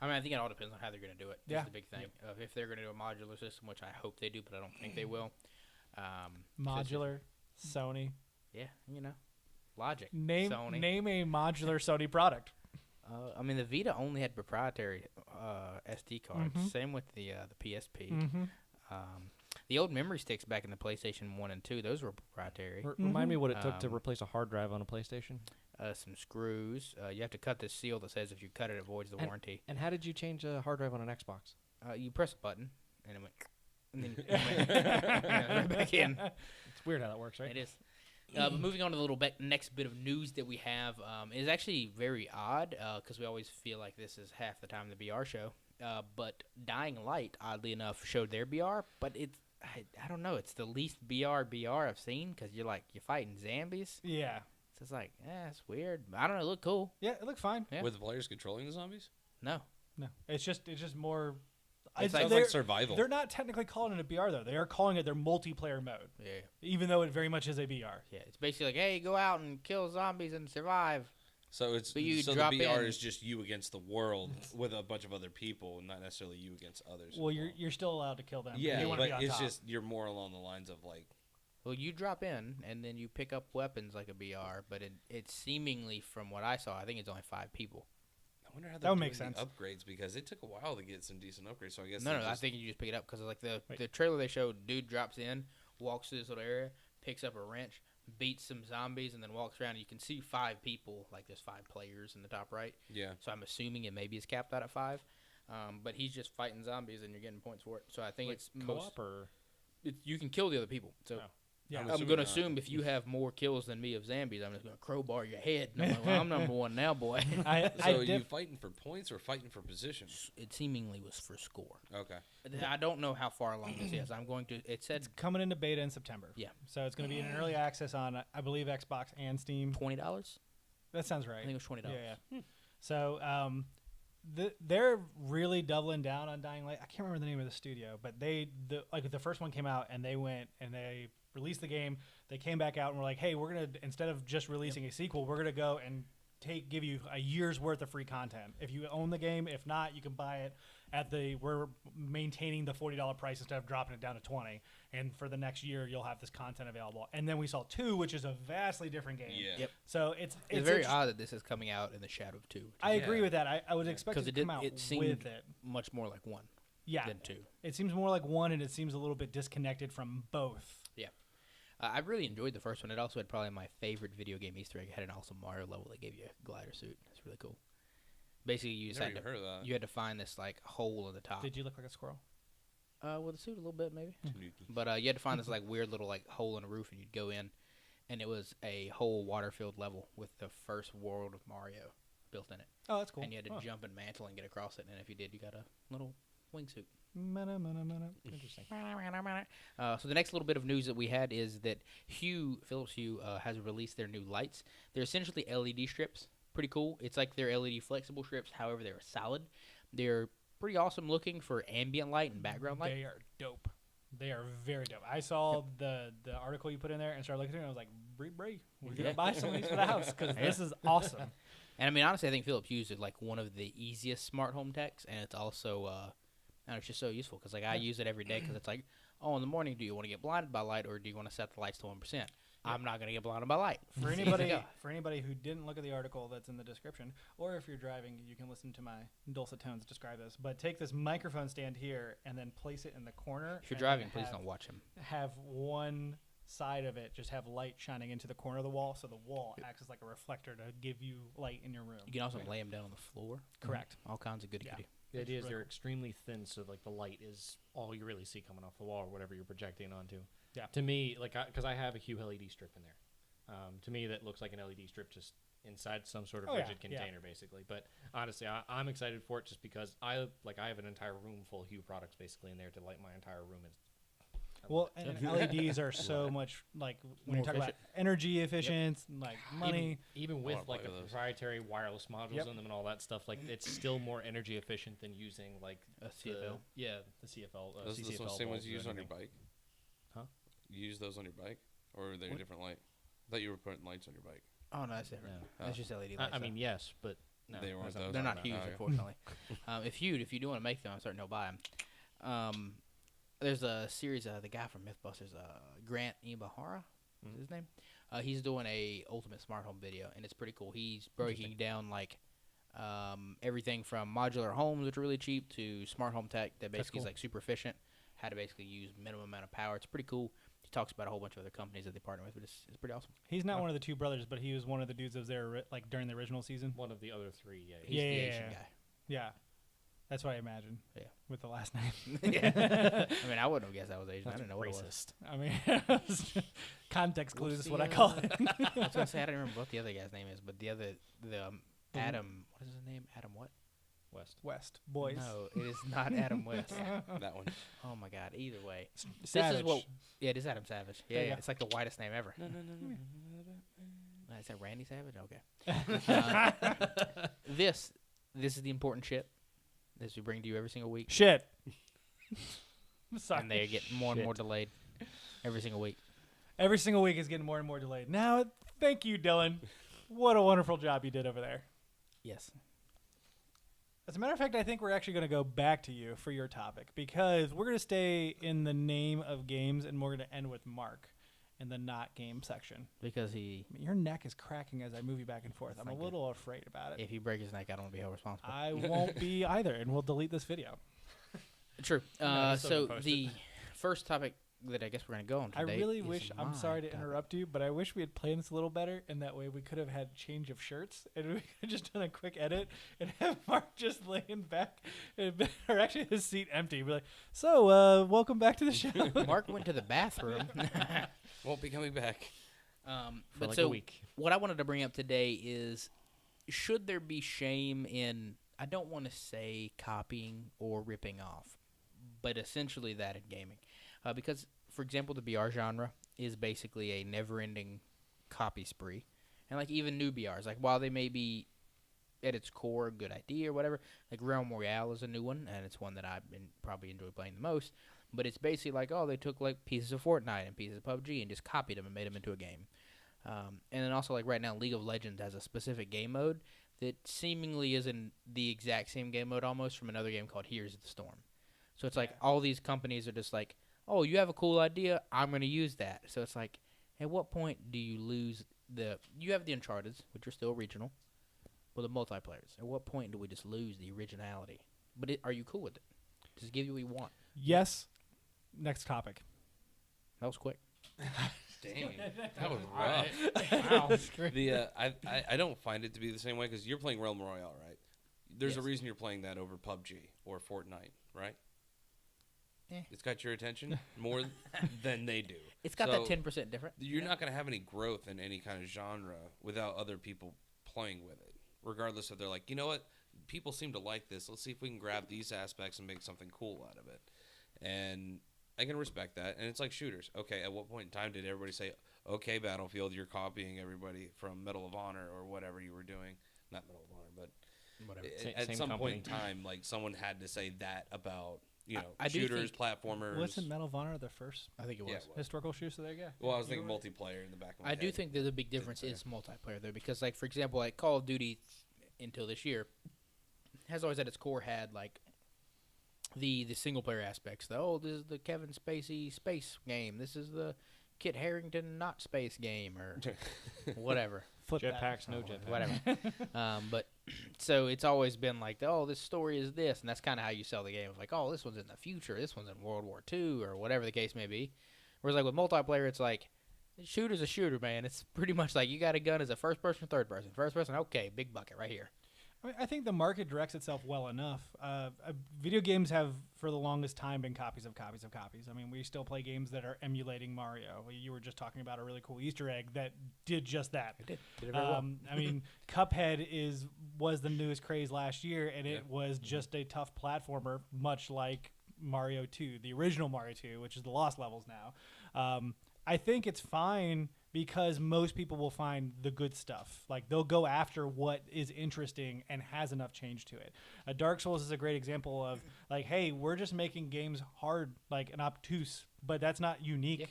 I think it all depends on how they're going to do it. That's the big thing. If they're going to do a modular system, which I hope they do, but I don't think they will. Modular, Sony. Yeah, Logic. Name a modular Sony product. The Vita only had proprietary SD cards. Mm-hmm. Same with the PSP. Mm-hmm. The old memory sticks back in the PlayStation 1 and 2, those were proprietary. Remind me what it took to replace a hard drive on a PlayStation? Some screws. You have to cut this seal that says if you cut it, it voids the warranty. And how did you change a hard drive on an Xbox? You press a button, and it went... And then it went right back in. It's weird how that works, right? It is. But moving on to the next bit of news that we have is actually very odd because we always feel like this is half the time the BR show. But Dying Light, oddly enough, showed their BR, but I don't know. It's the least BR I've seen because you're fighting zombies. Yeah. So it's like, it's weird. I don't know. It looked cool. Yeah, it looked fine. Yeah. With the players controlling the zombies? No. It's just more. It's like survival. They're not technically calling it a BR though. They are calling it their multiplayer mode. Yeah. Even though it very much is a BR. Yeah. It's basically like, hey, go out and kill zombies and survive. So the BR is just you against the world with a bunch of other people, not necessarily you against others. Well, you're still allowed to kill them. Yeah, but it's top. just you're more along the lines of like. Well, you drop in and then you pick up weapons like a BR, but it's seemingly, from what I saw, I think it's only 5 people. I wonder how that would make sense. Upgrades because it took a while to get some decent upgrades. So I guess I think you just pick it up because like the trailer they showed, dude drops in, walks through this little area, picks up a wrench, beats some zombies, and then walks around. And you can see 5 people, like there's 5 players in the top right. Yeah. So I'm assuming it maybe is capped out at 5, but he's just fighting zombies and you're getting points for it. So I think it's co-op or you can kill the other people. So. Yeah, I'm going to assume if you have more kills than me of zombies, I'm just going to crowbar your head. And I'm like, well, I'm number 1 now, boy. So are you fighting for points or fighting for position? It seemingly was for score. Okay. I don't know how far along this is. I'm going to. It said it's coming into beta in September. Yeah. So it's going to be in early access on, I believe, Xbox and Steam. $20. That sounds right. I think it was $20. Yeah. So they're really doubling down on Dying Light. I can't remember the name of the studio, but the first one came out and they went and they released the game. They came back out and were like, hey, we're going to, instead of just releasing a sequel, we're going to go and give you a year's worth of free content. If you own the game, if not, you can buy it we're maintaining the $40 price instead of dropping it down to $20. And for the next year, you'll have this content available. And then we saw 2, which is a vastly different game. Yeah. Yep. So it's very odd that this is coming out in the shadow of 2. I agree with that. I would expect it to come out with it. Much more like 1 than 2. It seems more like 1, and it seems a little bit disconnected from both. Yeah. I really enjoyed the first one. It also had probably my favorite video game Easter egg. It had an awesome Mario level that gave you a glider suit. It's really cool. Basically, you just had to find this like hole in the top. Did you look like a squirrel? With the suit a little bit maybe. But you had to find this like weird little like hole in the roof, and you'd go in, and it was a whole water-filled level with the first world of Mario built in it. Oh, that's cool. And you had to jump and mantle and get across it, and if you did, you got a little wingsuit. Interesting. So the next little bit of news that we had is that Philips Hue has released their new lights. They're essentially LED strips. Pretty cool. It's like their LED flexible strips. However, they're solid. They're pretty awesome looking for ambient light and background light. They are dope. They are very dope. I saw the article you put in there and started looking at it, and I was like, Bree, we're going to buy some of these for the house because this is awesome. And I mean, honestly, I think Philips Hue is like one of the easiest smart home techs, and it's also it's just so useful because like I use it every day because it's like, oh, in the morning, do you want to get blinded by light or do you want to set the lights to 1%? I'm not going to get blinded by light. For anybody who didn't look at the article that's in the description, or if you're driving, you can listen to my dulcet tones describe this. But take this microphone stand here and then place it in the corner. If you're driving, please don't watch him. Have one side of it just have light shining into the corner of the wall, so the wall acts as like a reflector to give you light in your room. You can also lay them down on the floor. Correct. All kinds of good goody. The idea is they're extremely thin, so like the light is all you really see coming off the wall or whatever you're projecting onto. Yeah. To me, like, because I have a Hue LED strip in there. To me, that looks like an LED strip just inside some sort of rigid container, basically. But honestly, I'm excited for it just because I have an entire room full of Hue products basically in there to light my entire room. And LEDs are so much like when you talk about energy efficient, like money. Even with like the proprietary wireless modules in them and all that stuff, like it's still more energy efficient than using like a CFL. The CFL. Those are the same ones you use on your bike. Huh? You use those on your bike, or are they a different light? I thought you were putting lights on your bike. Oh no, that's different. That's just LED lights. I mean, yes, but no, they're not huge, unfortunately. If you do want to make them, I'm starting to buy them. There's a series of the guy from MythBusters, Grant Imahara, is his name. He's doing a ultimate smart home video, and it's pretty cool. He's breaking down like everything from modular homes, which are really cheap, to smart home tech that basically is like super efficient. How to basically use minimum amount of power. It's pretty cool. He talks about a whole bunch of other companies that they partner with, but it's pretty awesome. He's not one of the 2 brothers, but he was one of the dudes that was there like during the original season. One of the other 3, He's the Asian guy. Yeah. That's what I imagine. Yeah. With the last name. Yeah. I mean, I wouldn't have guessed that was Asian. I didn't know what it was. I mean, context clues is what I call it. I was gonna say I don't remember what the other guy's name is, but the Adam. What is his name? Adam what? West boys. No, it is not Adam West. That one. Oh my God. Either way, Savage. this is what. Yeah, it is Adam Savage. There you Yeah, go. it's like the whitest name ever. No. Is that Randy Savage? Okay. This is the important shit. This we bring to you every single week, Shit. I'm sorry. and they get more and more delayed every single week. Every single week is getting more and more delayed. Now, thank you, Dylan. What a wonderful job you did over there. Yes. As a matter of fact, I think we're actually going to go back to you for your topic because we're going to stay in the name of games and we're going to end with Mark in the not game section. Because I mean, your neck is cracking as I move you back and forth. I'm a Thank you. little afraid about it. if he breaks his neck, I don't want to be held responsible. I won't be either, and we'll delete this video. True. No, it's still So gonna post the first topic that I guess we're going to go on I today really is wish, I'm my sorry to topic. interrupt you, but I wish we had planned this a little better, and that way we could have had change of shirts, and we could have just done a quick edit and have Mark just laying back, or actually his seat empty. Be like, so, welcome back to the show. Mark went to the bathroom. Won't be coming back. For But like so a week. what I wanted to bring up today is, should there be shame in, I don't want to say copying or ripping off, but essentially that in gaming. Because, for example, the BR genre is basically a never-ending copy spree. And, like, even new BRs, like, while they may be at its core a good idea or whatever, like, Realm Royale is a new one, and it's one that I've probably enjoyed playing the most. But it's basically like, oh, they took, like, pieces of Fortnite and pieces of PUBG and just copied them and made them into a game. And then also, like, right now, League of Legends has a specific game mode that seemingly is in the exact same game mode almost from another game called Here's the Storm. So it's like all these companies are just like, oh, you have a cool idea, I'm going to use that. So it's like, at what point do you lose you have the Uncharted's, which are still regional, but the multiplayers. At what point do we just lose the originality? But are you cool with it? Does it give you what you want? Yes. Next topic. That was quick. Dang, that was rough. Wow. The I don't find it to be the same way because you're playing Realm Royale, right? There's a Yes. reason you're playing that over PUBG or Fortnite, right? Eh. It's got your attention more than they do. It's got So, that 10% different. You're not going to have any growth in any kind of genre without other people playing with it, regardless if they're like, you know what, people seem to like this. Let's see if we can grab these aspects and make something cool out of it. And I can respect that. And it's like shooters. Okay, at what point in time did everybody say, okay, Battlefield, you're copying everybody from Medal of Honor or whatever you were doing? Not Medal of Honor, but Whatever. at Same some company. point in time, like someone had to say that about, you know, I do shooters, think- platformers. Wasn't Medal of Honor the first I think it was. Yeah, it was. historical shooter? So there you go. Well, I was You thinking were- multiplayer in the back of my I head. do think that the big difference is multiplayer, though, because, like, for example, like Call of Duty, until this year, has always at its core had, like, the single-player aspects. This is the Kevin Spacey space game. This is the Kit Harington not space game, or whatever. Flip that. Jetpacks, no jetpacks. Whatever. But so it's always been like, oh, this story is this, and that's kind of how you sell the game. It's like, oh, this one's in the future, this one's in World War II, or whatever the case may be. Whereas like with multiplayer, it's like, shooter's a shooter, man. It's pretty much like you got a gun as a first person, third person. First person, okay, big bucket right here. I mean, I think the market directs itself well enough. Video games have, for the longest time, been copies of copies of copies. I mean, we still play games that are emulating Mario. You were just talking about a really cool Easter egg that did just that. It did it very well. I mean, Cuphead was the newest craze last year, and it was just a tough platformer, much like Mario 2, the original Mario 2, which is the Lost Levels now. I think it's fine because most people will find the good stuff. Like, they'll go after what is interesting and has enough change to it. Dark Souls is a great example of, like, hey, we're just making games hard, like, and obtuse, but that's not unique. Yeah.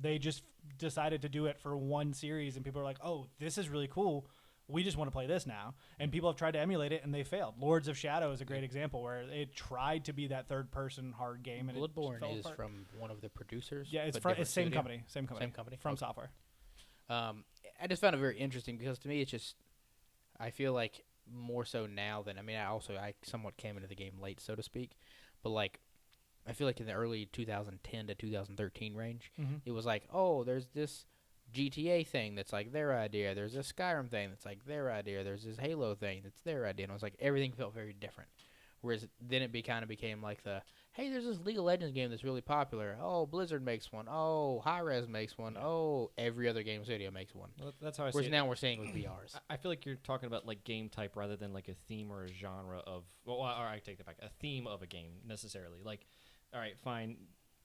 They just decided to do it for one series, and people are like, oh, this is really cool. We just want to play this now. And people have tried to emulate it, and they failed. Lords of Shadow is a great example where it tried to be that third-person hard game. And Bloodborne it fell is apart. from one of the producers. Yeah, it's but from different it's same studio. company. Same company. From Okay. Software. I just found it very interesting because to me it's just, I feel like more so now than, I somewhat came into the game late, so to speak, but like I feel like in the early 2010 to 2013 range, it was like, oh, there's this GTA thing that's like their idea, there's this Skyrim thing that's like their idea, there's this Halo thing that's their idea, and it was like everything felt very different. Whereas then it kind of became like hey, there's this League of Legends game that's really popular. Oh, Blizzard makes one. Oh, Hi-Rez makes one. Oh, every other game studio makes one. Well, that's how I see Whereas it. now we're seeing with VRs. I feel like you're talking about like game type rather than like a theme or a genre of. Well, all right, I take that back. A theme of a game necessarily. Like, all right, fine.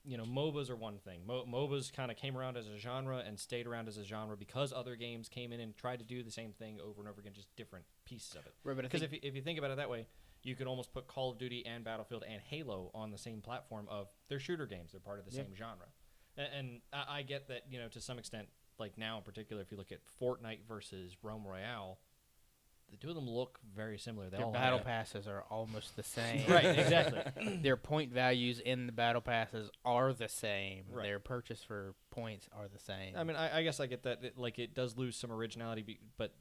MOBAs are one thing. MOBAs kind of came around as a genre and stayed around as a genre because other games came in and tried to do the same thing over and over again, just different pieces of it. Right, but Because if you think about it that way, you could almost put Call of Duty and Battlefield and Halo on the same platform of they're shooter games. They're part of the same genre. And I get that, to some extent, like now in particular, if you look at Fortnite versus Realm Royale, the two of them look very similar. Their battle passes are almost the same. Right, exactly. Their point values in the battle passes are the same. Right. Their purchase for points are the same. I mean, I guess I get that. It does lose some originality, but...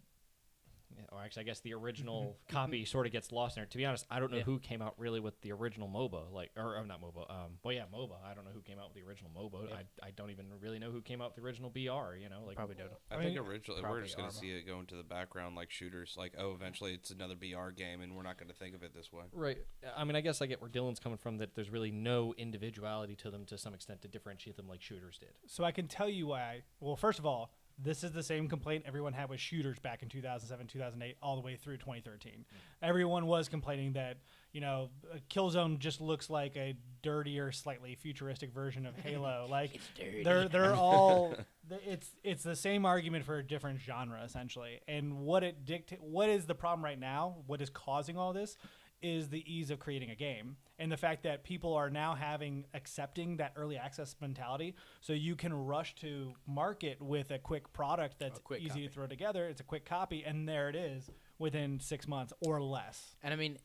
Or actually, I guess the original copy sort of gets lost in there. To be honest, I don't know who came out really with the original MOBA, or not MOBA. MOBA. I don't know who came out with the original MOBA. Yeah. I don't even really know who came out with the original BR. Probably don't. I think originally we're probably just going to Arma. see it go into the background like shooters. Like, eventually it's another BR game, and we're not going to think of it this way. Right. I mean, I guess I get where Dylan's coming from, that there's really no individuality to them to some extent to differentiate them like shooters did. So I can tell you why. Well, first of all, this is the same complaint everyone had with shooters back in 2007, 2008, all the way through 2013. Everyone was complaining that, Killzone just looks like a dirtier, slightly futuristic version of Halo. Like, It's dirty. they're all it's the same argument for a different genre essentially. And what is the problem right now? What is causing all this is the ease of creating a game and the fact that people are now accepting that early access mentality. So you can rush to market with a quick product that's easy copy. to throw together. It's a quick copy, and there it is within 6 months or less. And I mean,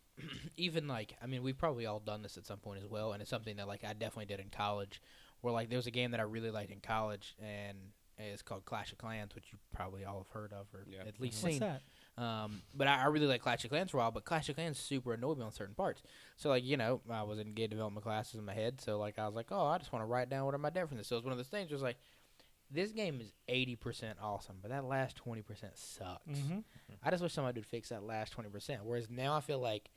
we've probably all done this at some point as well, and it's something that I definitely did in college, where there was a game that I really liked in college, and it's called Clash of Clans, which you probably all have heard of or at least seen. What's that? But I really like Clash of Clans for a while, but Clash of Clans super annoyed me on certain parts. So, I was in game development classes in my head, so, I was like, oh, I just want to write down what are my differences. So, it's one of those things where it's this game is 80% awesome, but that last 20% sucks. Mm-hmm. I just wish somebody would fix that last 20%, whereas now I feel like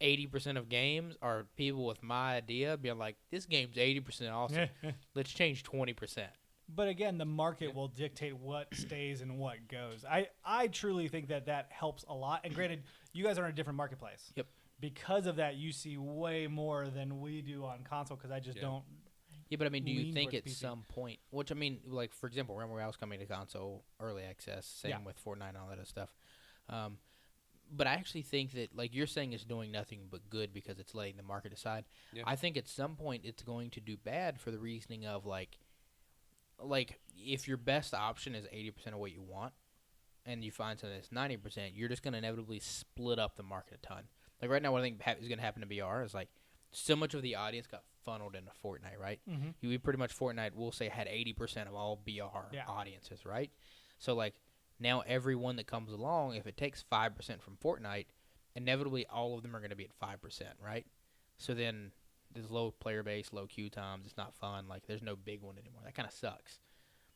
80% of games are people with my idea being like, this game's 80% awesome. Let's change 20%. But again, the market will dictate what stays and what goes. I truly think that helps a lot. And granted, you guys are in a different marketplace. Yep. Because of that, you see way more than we do on console because I just don't. Yeah, but I mean, do you lean think at towards PC. some point, which I mean, for example, Realm Royale's coming to console early access, same with Fortnite and all that other stuff. But I actually think that, you're saying, it's doing nothing but good because it's letting the market decide. Yeah. I think at some point it's going to do bad for the reasoning of if your best option is 80% of what you want, and you find something that's 90%, you're just going to inevitably split up the market a ton. Right now, what I think is going to happen to VR is so much of the audience got funneled into Fortnite, right? Mm-hmm. You pretty much Fortnite, we'll say, had 80% of all VR audiences, right? So now everyone that comes along, if it takes 5% from Fortnite, inevitably all of them are going to be at 5%, right? So then there's low player base, low queue times. It's not fun. There's no big one anymore. That kind of sucks.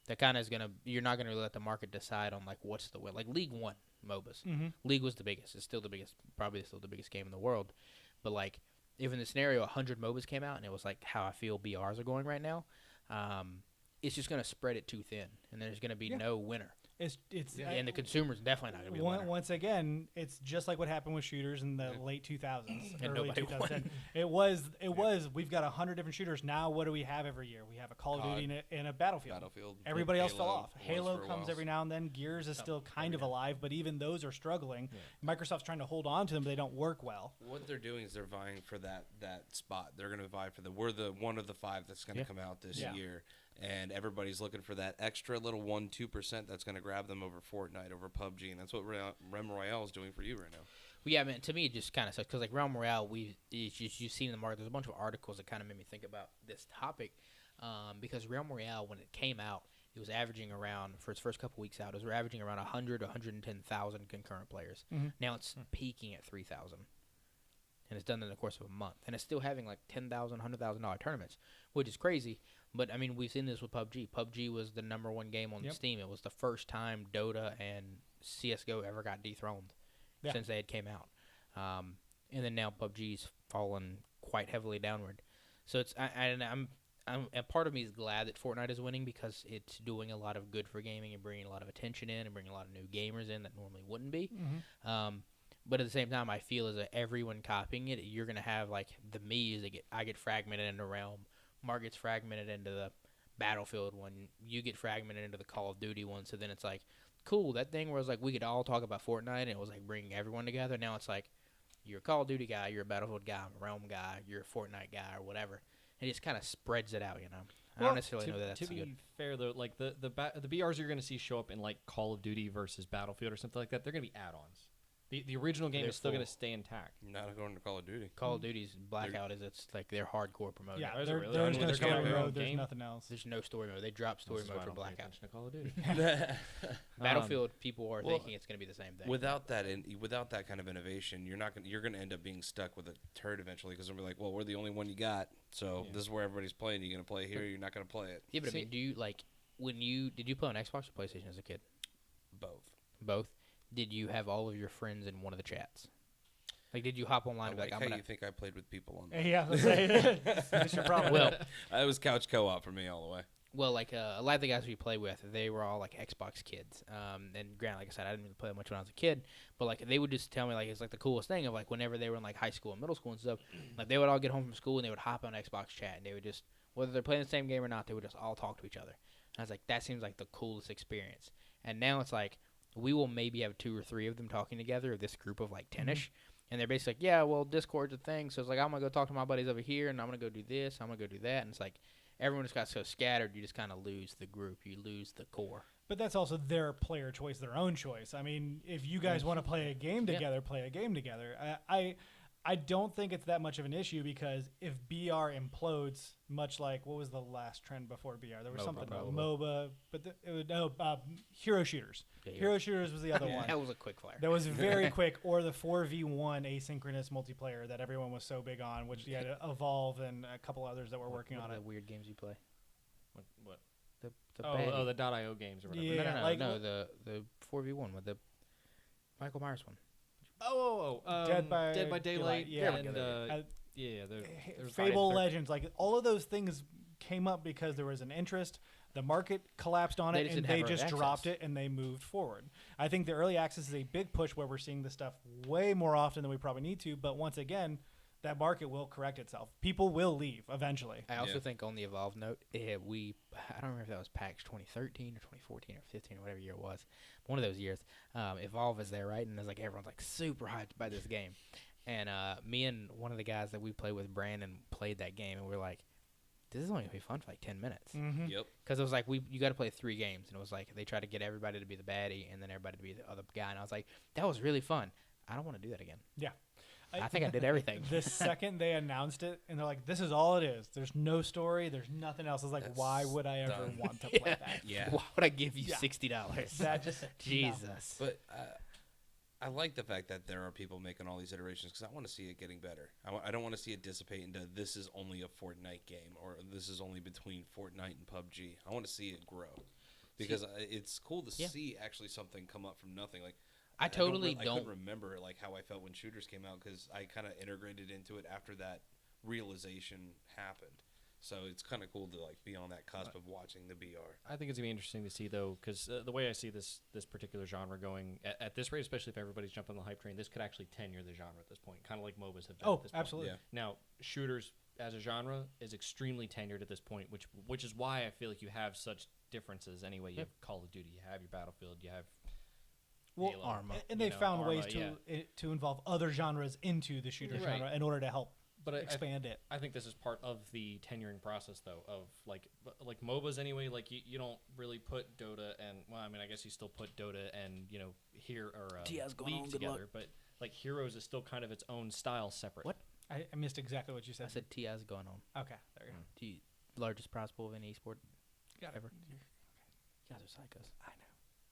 That kind of is going to – you're not going to really let the market decide on, what's the way. League won MOBAs. Mm-hmm. League was the biggest. It's still the biggest – probably still the biggest game in the world. But, if in the scenario 100 MOBAs came out and it was, how I feel BRs are going right now, it's just going to spread it too thin. And there's going to be no winner. And the consumer's definitely not going to be a winner. Once again, it's just like what happened with shooters in the late 2000s, And early nobody 2010. It was. We've got 100 different shooters now. What do we have every year? We have a Call of Duty and a Battlefield. Everybody else fell off. Halo comes every now and then. Gears is still kind of alive, but even those are struggling. Yeah. Microsoft's trying to hold on to them, but they don't work well. What they're doing is they're vying for that spot. They're going to vie for we're the one of the 5 that's going to come out this year. And everybody's looking for that extra little 1-2% that's going to grab them over Fortnite, over PUBG, and that's what Realm Royale is doing for you right now. Well, yeah, I mean, to me, it just kind of sucks because Realm Royale, you've seen in the market. There's a bunch of articles that kind of made me think about this topic because Realm Royale, when it came out, it was averaging around for its first couple weeks out. It was averaging around 100 to 110,000 concurrent players. Mm-hmm. Now it's peaking at 3,000. And it's done in the course of a month. And it's still having $10,000, $100,000 tournaments, which is crazy. But, I mean, we've seen this with PUBG. PUBG was the number 1 game on Steam. It was the first time Dota and CSGO ever got dethroned since they had came out. And then now PUBG's fallen quite heavily downward. So I'm a part of me is glad that Fortnite is winning because it's doing a lot of good for gaming and bringing a lot of attention in and bringing a lot of new gamers in that normally wouldn't be. But at the same time, I feel as that everyone copying it, you're gonna have like the me's that I get fragmented into Realm, Mark gets fragmented into the Battlefield one, you get fragmented into the Call of Duty one. So then it's like, cool, that thing where it was like we could all talk about Fortnite and it was like bringing everyone together. Now it's like you're a Call of Duty guy, you're a Battlefield guy, I'm a Realm guy, you're a Fortnite guy or whatever. It just kind of spreads it out, you know. I don't necessarily know that that's to be good. fair though, like the BRs you're going to see show up in like Call of Duty versus Battlefield or something like that, they're going to be add-ons. The original game is still going to stay intact. Not according to Call of Duty. Call of Duty's Blackout it's like their hardcore promoting. Yeah, Is it really? there's no They're story coming out with their own mode. There's game? nothing else. There's no story mode. They drop story mode for Blackout. To Call of Duty. Battlefield people are thinking it's going to be the same thing. Without that kind of innovation, you're gonna end up being stuck with a turd eventually because they'll be like, well, we're the only one you got, so this is where everybody's playing. You're gonna play here. You're not gonna play it. Yeah, but I mean, do you like did you play on Xbox or PlayStation as a kid? Both. Did you have all of your friends in one of the chats? Like, did you hop online? I And like be how like, you think I played with people on that. Yeah, that's your problem. Well, It was couch co-op for me all the way. Well, like a lot of the guys we play with, they were all like Xbox kids. And granted, like I said, I didn't really play much when I was a kid, but like they would just tell me like it's like the coolest thing of like whenever they were in like high school and middle school and stuff, like they would all get home from school and they would hop on Xbox chat and they would just, whether they're playing the same game or not, they would just all talk to each other. And I was like, that seems like the coolest experience. And now it's like we will maybe have 2 or 3 of them talking together, this group of like 10-ish. And they're basically like, yeah, well, Discord's a thing. So it's like, I'm going to go talk to my buddies over here, and I'm going to go do this. I'm going to go do that. And it's like, everyone just got so scattered, you just kind of lose the group. You lose the core. But that's also their player choice, their own choice. I mean, if you guys want to play a game together, play a game together. I don't think it's that much of an issue because if BR implodes, much like what was the last trend before BR? There was something about MOBA, but it was hero shooters. Yeah, hero shooters was the other one. That was a quick fire. That was very quick. Or the 4v1 asynchronous multiplayer that everyone was so big on, which you had to Evolve and a couple others that were working on the it. weird games you play. What? The the .io games or whatever. Yeah. no, the 4v1 with the Michael Myers one. Dead by Daylight. Yeah. And there's Fable Legends, like all of those things came up because there was an interest. The market collapsed on They it, just and didn't they have just early dropped access. it, and they moved forward. I think the early access is a big push where we're seeing this stuff way more often than we probably need to. But once again, that market will correct itself. People will leave eventually. I also think on the Evolve note, I don't remember if that was PAX 2013 or 2014 or 15 or whatever year it was. One of those years. Evolve is there, right? And it's like everyone's like super hyped by this game. And me and one of the guys that we played with, Brandon, played that game, and we were like, this is only going to be fun for like 10 minutes. Mm-hmm. Yep. Because it was like, you got to play 3 games. And it was like, they tried to get everybody to be the baddie and then everybody to be the other guy. And I was like, that was really fun. I don't want to do that again. Yeah. I think I did everything. The second they announced it, and they're like, this is all it is. There's no story. There's nothing else. It's like, That's why would I ever done. want to play that? Yeah. Why would I give you Yeah. $60? That just Jesus. But I like the fact that there are people making all these iterations because I want to see it getting better. I don't want to see it dissipate into this is only a Fortnite game or this is only between Fortnite and PUBG. I want to see it grow because it's cool to see actually something come up from nothing. Like I totally I don't couldn't remember like how I felt when shooters came out because I kind of integrated into it after that realization happened. So it's kind of cool to like be on that cusp of watching the BR. I think it's gonna be interesting to see though, because the way I see this particular genre going at this rate, especially if everybody's jumped on the hype train, this could actually tenure the genre at this point, kind of like MOBAs have been. Oh, at this point. absolutely. Yeah. Now, shooters as a genre is extremely tenured at this point, which is why I feel like you have such differences. Anyway, you have Call of Duty, you have your Battlefield, you have Halo, Arma. And they found ways Arma, to involve other genres into the shooter Right. genre in order to help But expand it. I think this is part of the tenuring process, though, of like MOBAs anyway. Like you don't really put Dota and I guess you still put Dota and here or League together, but like Heroes is still kind of its own style separate. What? I missed exactly what you said. I said TI's going on. Okay, there you go. Largest prize pool of any esport Got it. ever. You guys are psychos. I know.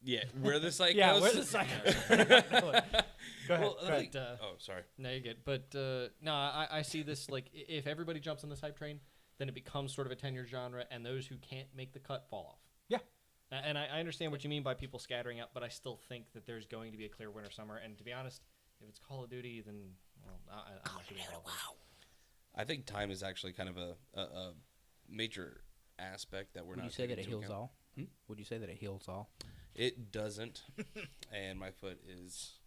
Yeah, we're the psychos. Yeah, we're the psychos. Go ahead. Well, Go ahead. oh, sorry. No, you're good. But no, I see this like if everybody jumps on this hype train, then it becomes sort of a tenure genre, and those who can't make the cut fall off. Yeah. And I understand what you mean by people scattering out, but I still think that there's going to be a clear winner somewhere. And to be honest, If it's Call of Duty, then I'm not getting involved. I think time is actually kind of a major aspect that we're Would not. you say that it heals account. all? Would you say that it heals all? It doesn't, and my foot is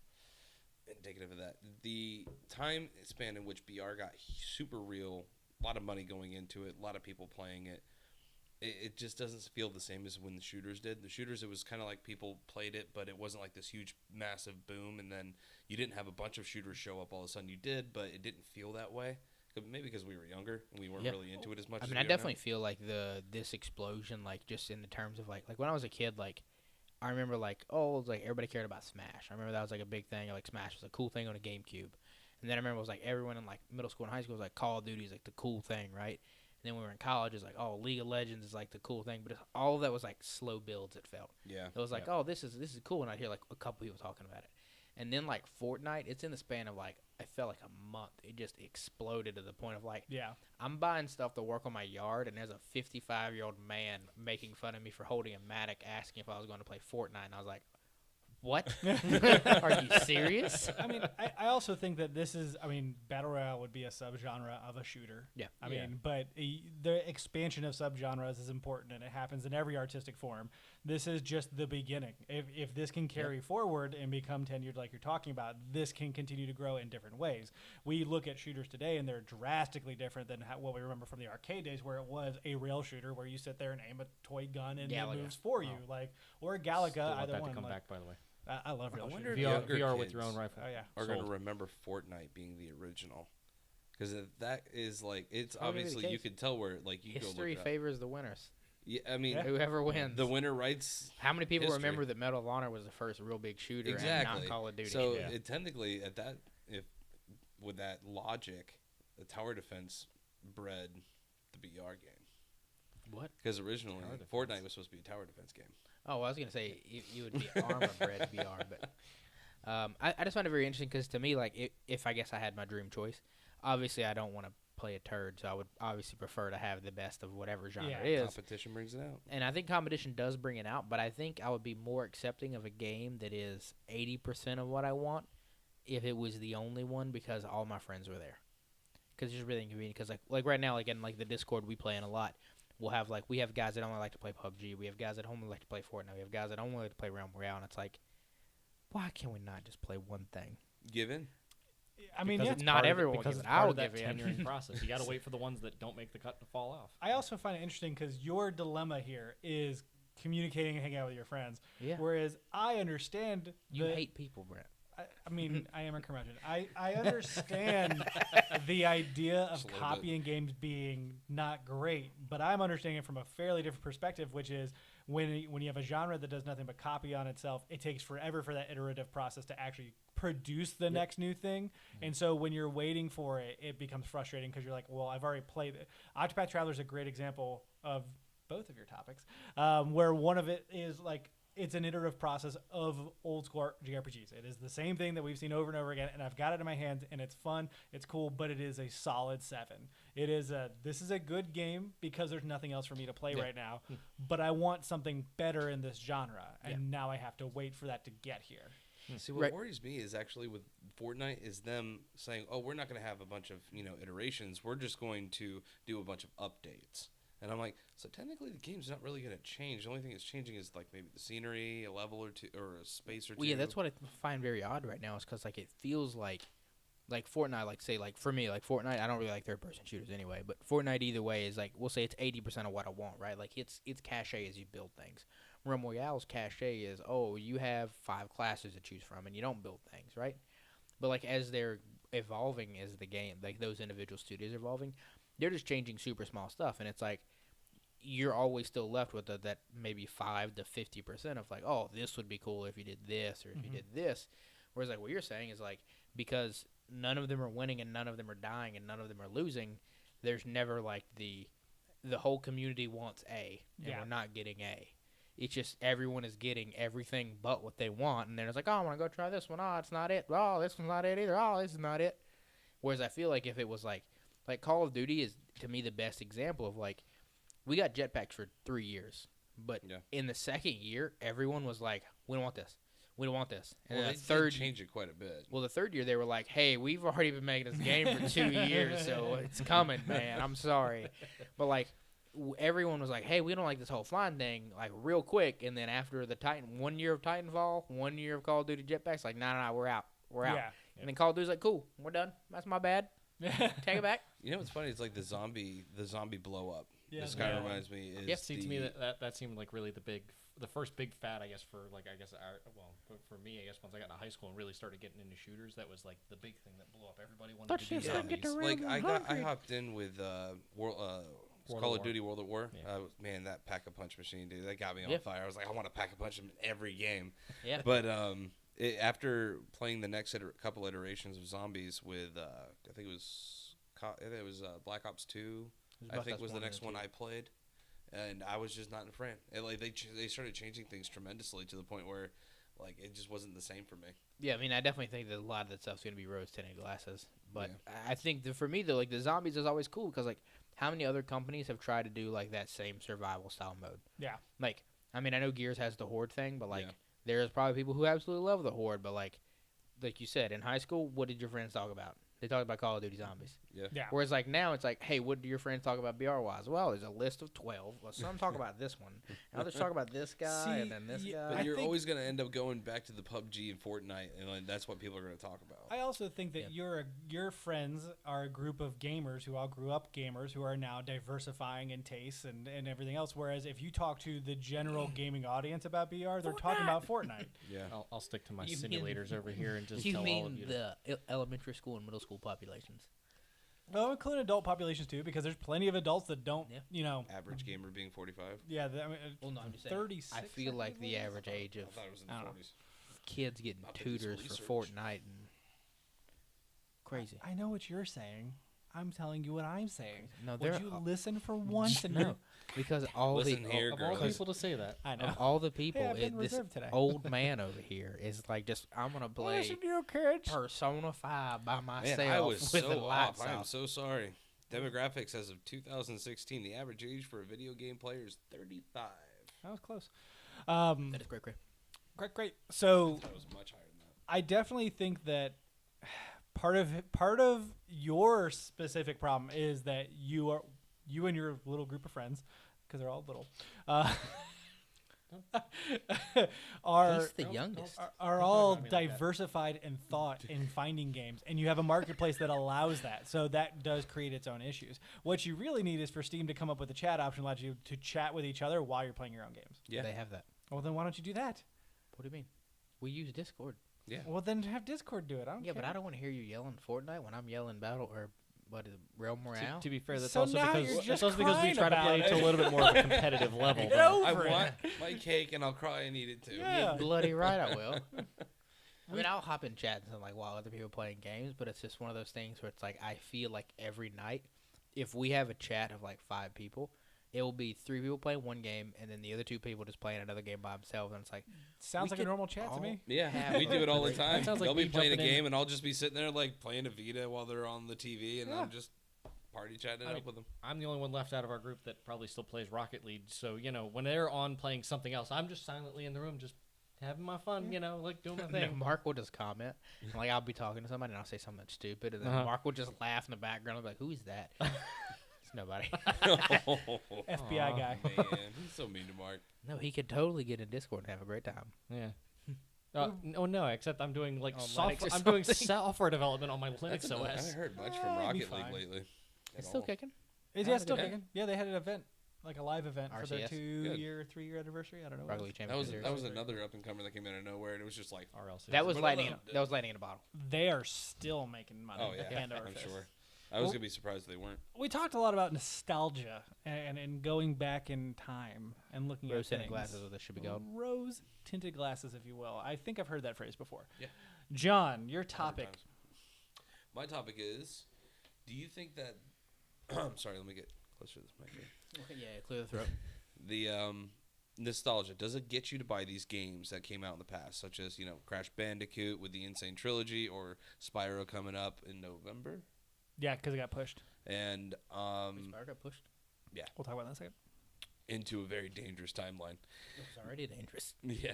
indicative of that. The time span in which BR got super real, a lot of money going into it, a lot of people playing it. It just doesn't feel the same as when the shooters did. The shooters, it was kind of like people played it, but it wasn't like this huge, massive boom, and then you didn't have a bunch of shooters show up all of a sudden. You did, but it didn't feel that way. Maybe because we were younger and we weren't really into it as much. I mean, as I we definitely are feel like this explosion, like just in the terms of like when I was a kid, like I remember like it was like everybody cared about Smash. I remember that was like a big thing. Like Smash was a cool thing on a GameCube, and then I remember it was like everyone in like middle school and high school was like Call of Duty is like the cool thing, right? And then when we were in college, it's like League of Legends is like the cool thing, but all of that was like slow builds. It felt. Yeah. It was like this is cool, and I hear like a couple people talking about it. And then, like, Fortnite, it's in the span of, like, I felt like a month. It just exploded to the point of, like, I'm buying stuff to work on my yard, and there's a 55-year-old man making fun of me for holding a Matic, asking if I was going to play Fortnite. And I was like, what? Are you serious? I mean, I also think that this is, Battle Royale would be a subgenre of a shooter. Yeah. I mean, but the expansion of subgenres is important, and it happens in every artistic form. This is just the beginning. If this can carry forward and become tenured like you're talking about, this can continue to grow in different ways. We look at shooters today, and they're drastically different than what we remember from the arcade days, where it was a rail shooter where you sit there and aim a toy gun and it moves for you, or Galaga. Still want Either that one. to come back, by the way. I love real I wonder shooters. if younger VR with kids your own rifle. Oh yeah. are going to Sold. remember Fortnite being the original. Because that is like, it's Probably the obviously, you case. could tell where, like, you History go look it up. favors the winners. Yeah, I mean, Whoever wins. the winner writes. How many people history. remember that Medal of Honor was the first real big shooter and Exactly. not Call of Duty? So it technically, with that logic, the tower defense bred the BR game. What? Because originally, Fortnite was supposed to be a tower defense game. Oh, I was going to say you would be armor-bred VR, but I just find it very interesting because to me, like, if I guess I had my dream choice, obviously I don't want to play a turd, so I would obviously prefer to have the best of whatever genre it is. Competition brings it out. And I think competition does bring it out, but I think I would be more accepting of a game that is 80% of what I want if it was the only one because all my friends were there. Because it's just really inconvenient. Because like right now, like in like the Discord we play in a lot, we have guys that only like to play PUBG. We have guys that only like to play Fortnite. We have guys that only like to play Realm Royale. And it's like, why can we not just play one thing? Give in. I mean, Because it's not part of everyone because gives it's it. I part will of that give in. tenuring process. You got to wait for the ones that don't make the cut to fall off. I also find it interesting because your dilemma here is communicating and hanging out with your friends. Yeah. Whereas I understand You hate people, Brent. I mean, I am a curmudgeon. I understand the idea of Just a little copying games being not great, but I'm understanding it from a fairly different perspective, which is when you have a genre that does nothing but copy on itself, it takes forever for that iterative process to actually produce the next new thing. Mm-hmm. And so when you're waiting for it, it becomes frustrating because you're like, well, I've already played it. Octopath Traveler is a great example of both of your topics, where one of it is like, it's an iterative process of old school JRPGs. It is the same thing that we've seen over and over again, and I've got it in my hands, and it's fun, it's cool, but it is a solid 7. This is a good game because there's nothing else for me to play right now, but I want something better in this genre, and now I have to wait for that to get here. See, what worries me is actually with Fortnite is them saying, oh, we're not going to have a bunch of, iterations. We're just going to do a bunch of updates. And I'm like, so technically the game's not really going to change. The only thing that's changing is like maybe the scenery, a level or two, or a space or two. Well, yeah, that's what I find very odd right now is because like it feels like Fortnite, like say like for me, like Fortnite, I don't really like third-person shooters anyway, but Fortnite either way is like, we'll say it's 80% of what I want, right? Like it's cachet as you build things. Realm Royale's cachet is, you have 5 classes to choose from and you don't build things, right? But like as they're evolving as the game, like those individual studios are evolving, they're just changing super small stuff, and it's like you're always still left with that maybe 5 to 50% of like, this would be cool if you did this or if you did this. Whereas like what you're saying is like because none of them are winning and none of them are dying and none of them are losing, there's never like the whole community wants A and we're not getting A. It's just everyone is getting everything but what they want, and then it's like, I want to go try this one. It's not it. This one's not it either. This is not it. Whereas I feel like if it was like Call of Duty is, to me, the best example of, like, we got jetpacks for 3 years. But in the second year, everyone was like, we don't want this. we don't want this. And Well, then they the third did change it quite a bit. Well, the third year they were like, "Hey, we've already been making this game for 2 years, so it's coming, man. I'm sorry," but like everyone was like, "Hey, we don't like this whole flying thing," like real quick. And then after the 1 year of Titanfall, 1 year of Call of Duty Jetpacks, like, no, we're out. Yeah. And then Call of Duty's like, "Cool, we're done. That's my bad. Take it back." You know what's funny? It's like the zombie blow up. Yeah, This kind of reminds me. Is See, to me that seemed like really the first big fad, I guess, for for me, I guess once I got into high school and really started getting into shooters, that was like the big thing that blew up. Everybody wanted to do zombies. Like I hopped in with Call of Duty World at War. Yeah. Man, that pack a punch machine, dude, that got me on Yeah. fire. I was like, I want to pack a punch him in every game. Yeah. But after playing the next couple iterations of zombies with I think it was Black Ops 2. I think was the next one I played, and I was just not a fan. Like they started changing things tremendously to the point where, like, it just wasn't the same for me. Yeah, I mean, I definitely think that a lot of that stuff's gonna be rose-tinted glasses. But I think that for me, though, like the zombies is always cool because, like, how many other companies have tried to do like that same survival style mode? Yeah. Like, I mean, I know Gears has the Horde thing, but like, Yeah. there's probably people who absolutely love the Horde. But like you said, in high school, what did your friends talk about? They talked about Call of Duty Zombies. Yeah. Whereas like now, it's like, hey, what do your friends talk about BR-wise? Well, there's a list of 12. Well, some talk about this one. Others talk about this guy and then this guy. But you're always going to end up going back to the PUBG and Fortnite, and like, that's what people are going to talk about. I also think that your friends are a group of gamers who all grew up gamers who are now diversifying in tastes and everything else. Whereas if you talk to the general gaming audience about BR, they're talking about Fortnite. Yeah. I'll stick to my You simulators over here and just You tell all of mean you. the elementary school and middle school populations? Well, including adult populations too, because there's plenty of adults that don't, Average gamer being 45. Yeah, I mean, Well, no, I'm just saying. 36. I feel like the average age I of thought it was in I the don't know. 40s. kids getting I'll do this tutors research. for Fortnite and crazy. I know what you're saying. I'm telling you what I'm saying. No, Would they're you listen for once? And no, because all Listen the here, Of all girlies. people to say that. I know. of all the people, Hey, I've been this reserved today. old man over here is like just I'm gonna play Listen to your kids. Persona 5 by myself Man, I was with so the lights off. I am off. so sorry. Demographics as of 2016, the average age for a video game player is 35. That was close. That is great, great. Great. So That was much higher than that. I definitely think that part of your specific problem is that you and your little group of friends, because they're all little, are He's the youngest. are all diversified in thought in finding games, and you have a marketplace that allows that. So that does create its own issues. What you really need is for Steam to come up with a chat option that allows you to chat with each other while you're playing your own games. Yeah. They have that. Well, then why don't you do that? What do you mean? We use Discord. Yeah. Well, then have Discord do it. I don't Yeah, care. but I don't want to hear you yelling Fortnite when I'm yelling Battle or what is it, Realm Royale. To be fair, that's So also now because you're that's just also because we crying try to about play it. to a little bit more of a competitive level. Get though. over I it. want my cake and I'll cry and eat it too. Yeah. You're bloody right, I will. I mean, I'll hop in chats and like while other people are playing games, but it's just one of those things where it's like I feel like every night, if we have a chat of like 5 people, it will be 3 people playing one game, and then the other 2 people just playing another game by themselves, and it's like Sounds we like a could normal chat to all me. Yeah, have we do it all the a- time. That sounds like They'll be me playing a jumping in. game and I'll just be sitting there like playing a Vita while they're on the TV, and Yeah. I'm just party chatting it up with them. I'm the only one left out of our group that probably still plays Rocket League. So, when they're on playing something else, I'm just silently in the room just having my fun, like doing my And then thing. Mark will just comment, and like I'll be talking to somebody and I'll say something stupid, and then Uh-huh. Mark will just laugh in the background. I'll be like, "Who is that?" It's nobody. FBI guy. Man, he's so mean to Mark. No, he could totally get in Discord and have a great time. Yeah. No, except I'm doing like Oh, software. Linux or I'm doing something. software development on my Linux I haven't OS. heard much from It'd be Rocket League fine. lately. It's at still all. kicking. Yeah, still Okay. kicking. Yeah, they had an event, like a live event for their RCS. 2-year, 3-year anniversary. I don't know. what Rocket it League That Championship was Series. that was another up and comer that came out of nowhere, and it was just like, RLC. That was But lightning. although- That was lightning in a bottle. They are still making money. oh yeah, hand over I'm fist. sure. I was gonna be surprised if they weren't. We talked a lot about nostalgia and going back in time and looking Rose at tinted things. glasses with a should be gold. Rose tinted glasses, if you will. I think I've heard that phrase before. Yeah. John, your topic. Times. My topic is: do you think that? I'm sorry. Let me get closer to this mic here. Yeah, clear the throat. The nostalgia, does it get you to buy these games that came out in the past, such as Crash Bandicoot with the Insane Trilogy, or Spyro coming up in November, Yeah, because it got pushed. and Spyro got pushed. We'll talk about that in a second. into a very dangerous timeline? It was already dangerous. Yeah.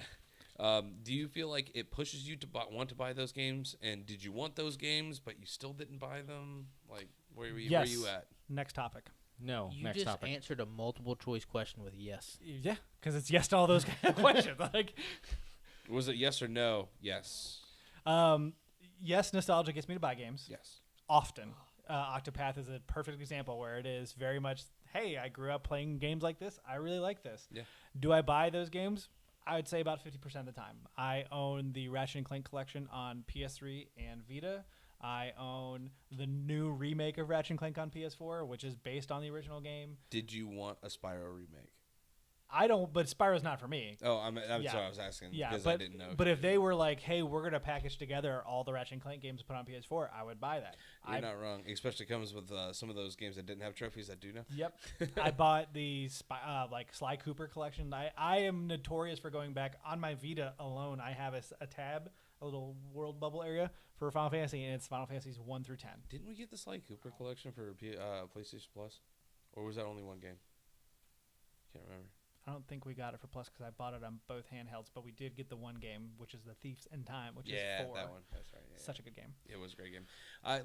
Do you feel like it pushes you to want to buy those games? And did you want those games, but you still didn't buy them? Like, where were you at? Next topic. No. You next just topic. answered a multiple choice question with yes. Yeah, because it's yes to all those kind of questions. Like, Was it yes or no? Yes. yes, nostalgia gets me to buy games. Yes. Often. Octopath is a perfect example where it is very much, hey, I grew up playing games like this. I really like this. Yeah. Do I buy those games? I would say about 50% of the time. I own the Ratchet & Clank collection on PS3 and Vita. I own the new remake of Ratchet & Clank on PS4, which is based on the original game. Did you want a Spyro remake? I don't, but Spyro's not for me. Oh, that's Yeah. what I was asking. Yeah, because but, I didn't know. but if they were like, hey, we're going to package together all the Ratchet & Clank games put on PS4, I would buy that. You're not wrong. Especially comes with some of those games that didn't have trophies that do now. Yep. I bought the Sly Cooper collection. I am notorious for going back on my Vita alone. I have a tab, a little world bubble area for Final Fantasy, and it's Final Fantasies 1 through 10. Didn't we get the Sly Cooper collection for PlayStation Plus? Or was that only one game? Can't remember. I don't think we got it for Plus because I bought it on both handhelds, but we did get the one game, which is the Thieves in Time, which is 4. Yeah, that one. That's right. Yeah, Such a good game. It was a great game. I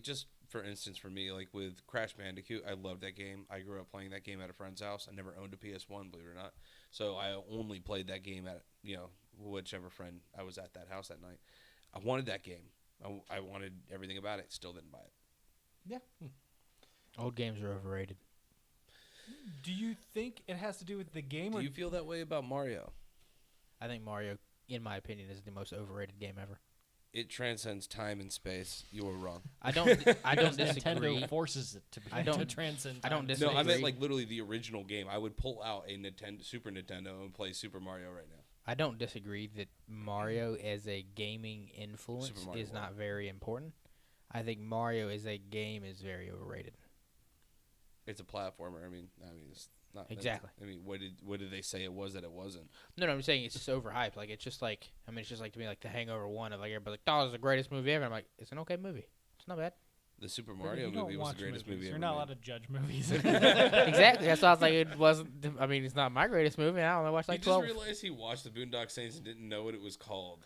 just for instance for me, like with Crash Bandicoot, I loved that game. I grew up playing that game at a friend's house. I never owned a PS1, believe it or not. So I only played that game at whichever friend I was at that house that night. I wanted that game. I wanted everything about it. Still didn't buy it. Yeah. Old games are overrated. Do you think it has to do with the game? Do or you feel that way about Mario? I think Mario, in my opinion, is the most overrated game ever. It transcends time and space. You were wrong. I don't disagree. Nintendo forces it to be I don't- to transcend. I don't time. disagree. No, I meant like literally the original game. I would pull out a Super Nintendo and play Super Mario right now. I don't disagree that Mario as a gaming influence Super Mario is not very important. I think Mario as a game is very overrated. It's a platformer. I mean, it's not Exactly. I mean, what did they say it was that it wasn't? No, I'm saying it's just overhyped. Like it's just like it's just like to me like The Hangover 1 of like everybody's like, "Oh, it's the greatest movie ever." I'm like, it's an okay movie. It's not bad. The Super You Mario don't movie was watch the greatest movies. movie You're ever not made. allowed to judge movies. Exactly. That's why I was like, it wasn't. I mean, it's not my greatest movie. I only watched like He 12. just realized he watched the Boondock Saints and didn't know what it was called.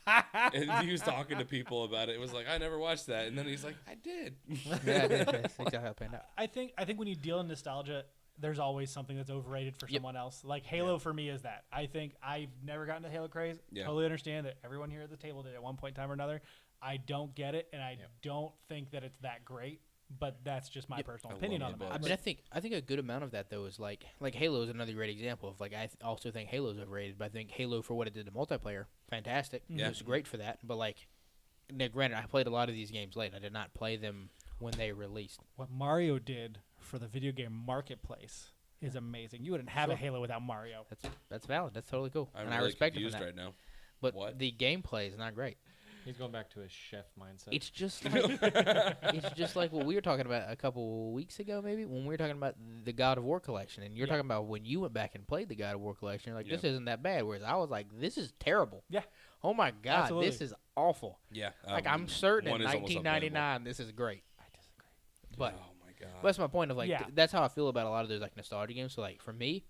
Yeah. And he was talking to people about it. It was like, I never watched that. And then he's like, I did. Yeah, I did. That's exactly how it panned out. I think when you deal in nostalgia, there's always something that's overrated for Yep. someone else. Like Halo for me is that. I think I've never gotten to Halo craze. Yeah. Totally understand that everyone here at the table did at one point in time or another. I don't get it, and I don't think that it's that great. But that's just my personal I opinion love on the it. I mean, I think a good amount of that though is like Halo is another great example of like also think Halo's overrated, but I think Halo for what it did to multiplayer, fantastic. Yeah. It was great for that. But like, now, granted, I played a lot of these games late. I did not play them when they released. What Mario did for the video game marketplace is amazing. You wouldn't have a Halo without Mario. That's valid. That's totally cool, I'm and really I respect it for confused that. right now. But What? the gameplay is not great. He's going back to his chef mindset. It's just like it's just like what we were talking about a couple weeks ago, maybe when we were talking about the God of War collection, and you're talking about when you went back and played the God of War collection. You're like, this isn't that bad. Whereas I was like, this is terrible. Yeah. Oh my God, Absolutely. this is awful. Yeah. Like I'm certain in one is almost 1999, this is great. I disagree. But Oh my god. that's my point of like Yeah. that's how I feel about a lot of those like nostalgia games. So like for me,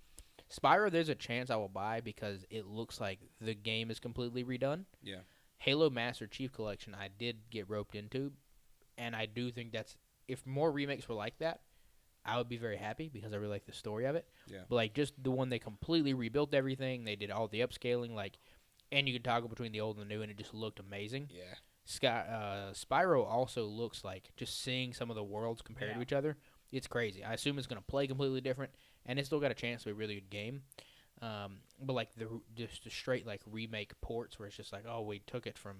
Spyro, there's a chance I will buy because it looks like the game is completely redone. Yeah. Halo Master Chief Collection, I did get roped into, and I do think that's if more remakes were like that, I would be very happy because I really like the story of it. Yeah. But like just the one they completely rebuilt everything, they did all the upscaling, like, and you could toggle between the old and the new, and it just looked amazing. Yeah. Spyro also looks like just seeing some of the worlds compared to each other. It's crazy. I assume it's going to play completely different, and it's still got a chance to be a really good game. But like just the straight like remake ports where it's just like, oh, we took it from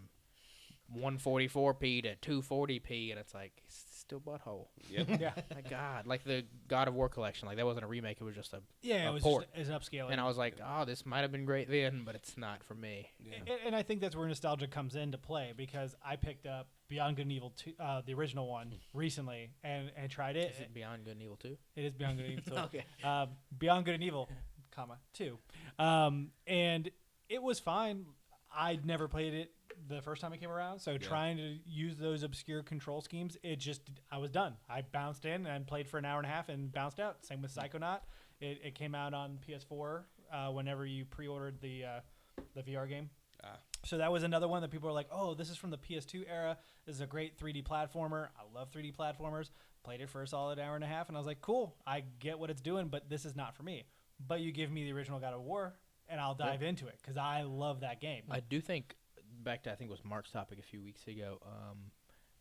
144p to 240p, and it's like it's still butthole. Yep. Yeah. My God, like the God of War collection, like that wasn't a remake; it was just a Yeah, a it was port. just, it's upscaling. And I was like, oh, this might have been great then, but it's not for me. Yeah. And I think that's where nostalgia comes into play because I picked up Beyond Good and Evil 2, the original one, recently and tried it. Is it Beyond Good and Evil 2? It is Beyond Good and Evil 2. Okay. Beyond Good and Evil, 2. And it was fine. I'd never played it the first time it came around, so trying to use those obscure control schemes, I was done. I bounced in and played for an hour and a half and bounced out. Same with Psychonaut. It came out on PS4 whenever you pre-ordered the the VR game. Ah. So that was another one that people were like, oh, this is from the PS2 era. This is a great 3D platformer. I love 3D platformers. Played it for a solid hour and a half, and I was like, cool, I get what it's doing, but this is not for me. But you give me the original God of War, and I'll dive into it, because I love that game. I do think, back to I think it was Mark's topic a few weeks ago,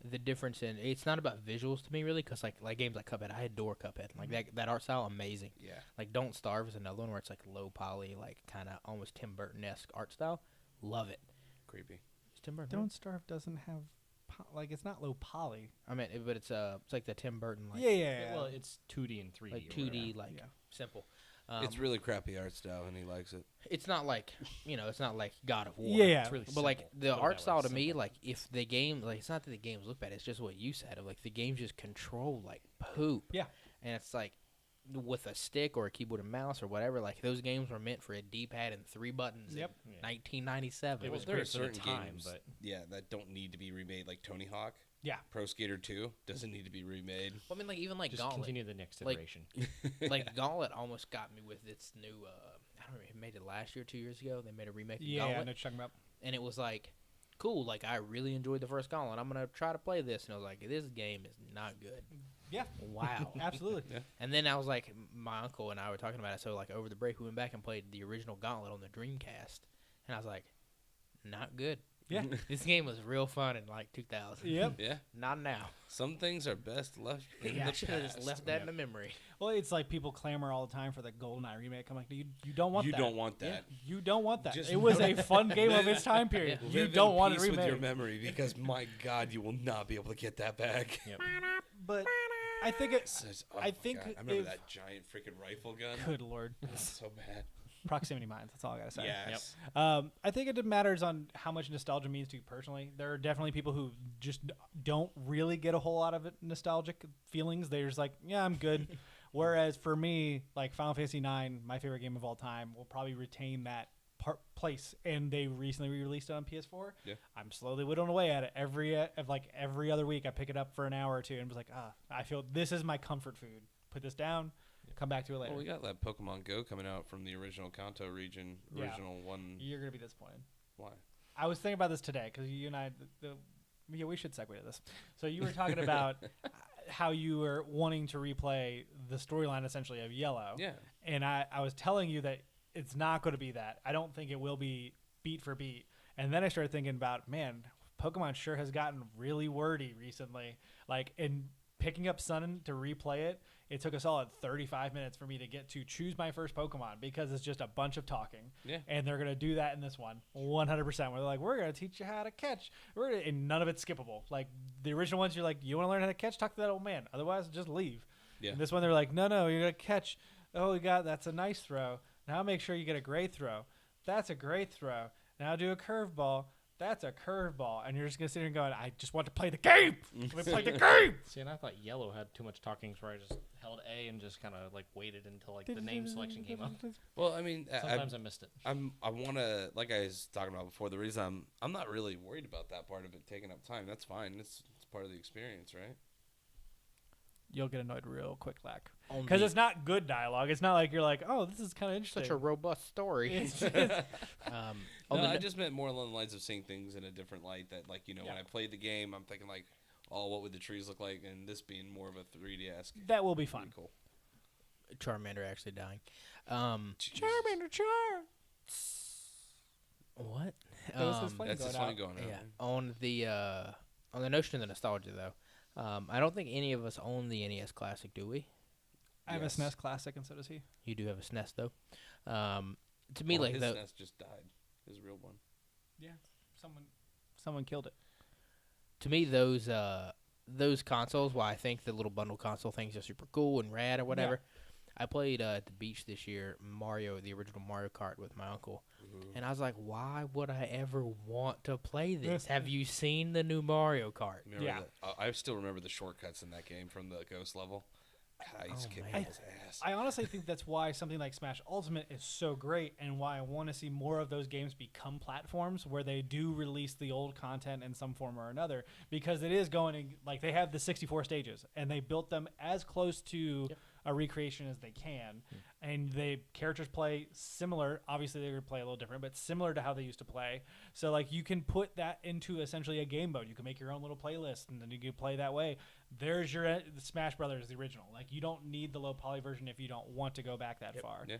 the difference in, it's not about visuals to me, really, because like games like Cuphead, I adore Cuphead. Like, that art style, amazing. Yeah. Like, Don't Starve is another one where it's like low poly, like kind of almost Tim Burton-esque art style. Love it. Creepy. It's Tim Burton. Don't Starve doesn't have, it's not low poly. I mean, but it's like the Tim Burton, like Yeah. Well, it's 2D and 3D. like or 2D, whatever. like simple. It's really crappy art style, and he likes it. It's not like, it's not like God of War. Yeah. It's really But like simple. the Put it art that way, style to me, simple. like if the game, like it's not that the games look bad, it's just what you said. Of like the games just control like poop. Yeah. And it's like with a stick or a keyboard and mouse or whatever. Like those games were meant for a D-pad and 3 buttons. Yep. In Yeah. 1997. It was There are great for the certain time, games, but that don't need to be remade, like Tony Hawk. Yeah. Pro Skater 2 doesn't need to be remade. Well, I mean, like even like just Gauntlet. continue the next Like- iteration. Like Gauntlet almost got me with its new. I don't know. It made it last year, 2 years ago. They made a remake of Yeah, I know Gauntlet, what you're talking about. and it was like cool. Like I really enjoyed the first Gauntlet. I'm gonna try to play this, and I was like, this game is not good. Yeah. Wow. Absolutely. Yeah. And then I was like, my uncle and I were talking about it. So like over the break, we went back and played the original Gauntlet on the Dreamcast, and I was like, not good. Yeah. This game was real fun in like 2000. Yep. Yeah. Not now. Some things are best left in Yeah, I the should have just past. left that in the memory. Well, it's like people clamor all the time for the GoldenEye remake. I'm like, you don't want You that. don't want that. You don't want that. Just It was know- a fun game of its time period. Yeah. You Live don't in want it peace with your remade. memory, because my God, you will not be able to get that back. Yep. But I think it. Oh I my think God. I remember if- that giant freaking rifle gun. Good lord. It's so bad. Proximity mines. That's all I gotta say. Yes. I think it matters on how much nostalgia means to you personally. There are definitely people who just don't really get a whole lot of nostalgic feelings. They're just like, yeah, I'm good. Whereas for me, like Final Fantasy IX, my favorite game of all time, will probably retain that place. And they recently re-released it on PS4. Yeah. I'm slowly whittling away at it. Every other week, I pick it up for an hour or two and was like, I feel this is my comfort food. Put this down. Come back to it later. Well, we got that Pokemon Go coming out from the original Kanto region, Yeah. original one. You're gonna be disappointed. Why? I was thinking about this today because you and I, yeah, we should segue to this. So you were talking about how you were wanting to replay the storyline essentially of Yellow. Yeah. And I was telling you that it's not going to be that. I don't think it will be beat for beat. And then I started thinking about, man, Pokemon sure has gotten really wordy recently. Like in picking up Sun to replay it, it took a solid 35 minutes for me to get to choose my first Pokemon because it's just a bunch of talking. Yeah. And they're going to do that in this one 100%. Where they're like, we're going to teach you how to catch. And none of it's skippable. Like the original ones, you're like, you want to learn how to catch? Talk to that old man. Otherwise, just leave. Yeah. And this one, they're like, no, you're going to catch. Oh, that's a nice throw. Now make sure you get a great throw. That's a great throw. Now do a curveball. That's a curveball. And you're just going to sit here and going, I just want to play the game. Let me play the game. See, and I thought Yellow had too much talking, so I just held A and just kind of like waited until like the name selection came up. Well, I mean, Sometimes I missed it. I want to, like I was talking about before, the reason I'm not really worried about that part of it taking up time. That's fine. It's part of the experience, right? You'll get annoyed real quick, Lack. On Because the- it's not good dialogue. It's not like you're like, oh, this is kind of interesting. such a robust story. It's just- On No, the I no- just meant more along the lines of seeing things in a different light. That, like, when I played the game, I'm thinking like, oh, what would the trees look like? And this being more of a 3D-esque. that will be fun. Cool. Charmander actually dying. Charmander, Char. What? That was his flame That's going just funny out. going on. Yeah. On the notion of the nostalgia though, I don't think any of us own the NES Classic, do we? I have Yes. a SNES Classic, and so does he. You do have a SNES though. To me, Well, like his the SNES just died. His real one. Yeah, someone killed it. to me those consoles, while I think the little bundle console things are super cool and rad or whatever. I played at the beach this year the original Mario Kart with my uncle, and I was like, why would I ever want to play this? Have you seen the new Mario Kart? Remember I still remember the shortcuts in that game from the Ghost level. God, he's kicking man. his ass. I honestly think that's why something like Smash Ultimate is so great, and why I want to see more of those games become platforms where they do release the old content in some form or another, because it is going to, like, they have the 64 stages, and they built them as close to a recreation as they can. And the characters play similar. Obviously, they're going to play a little different, but similar to how they used to play. So, like, you can put that into essentially a game mode. You can make your own little playlist, and then you can play that way. There's your the Smash Brothers, the original. Like, you don't need the low poly version if you don't want to go back that far. Yeah.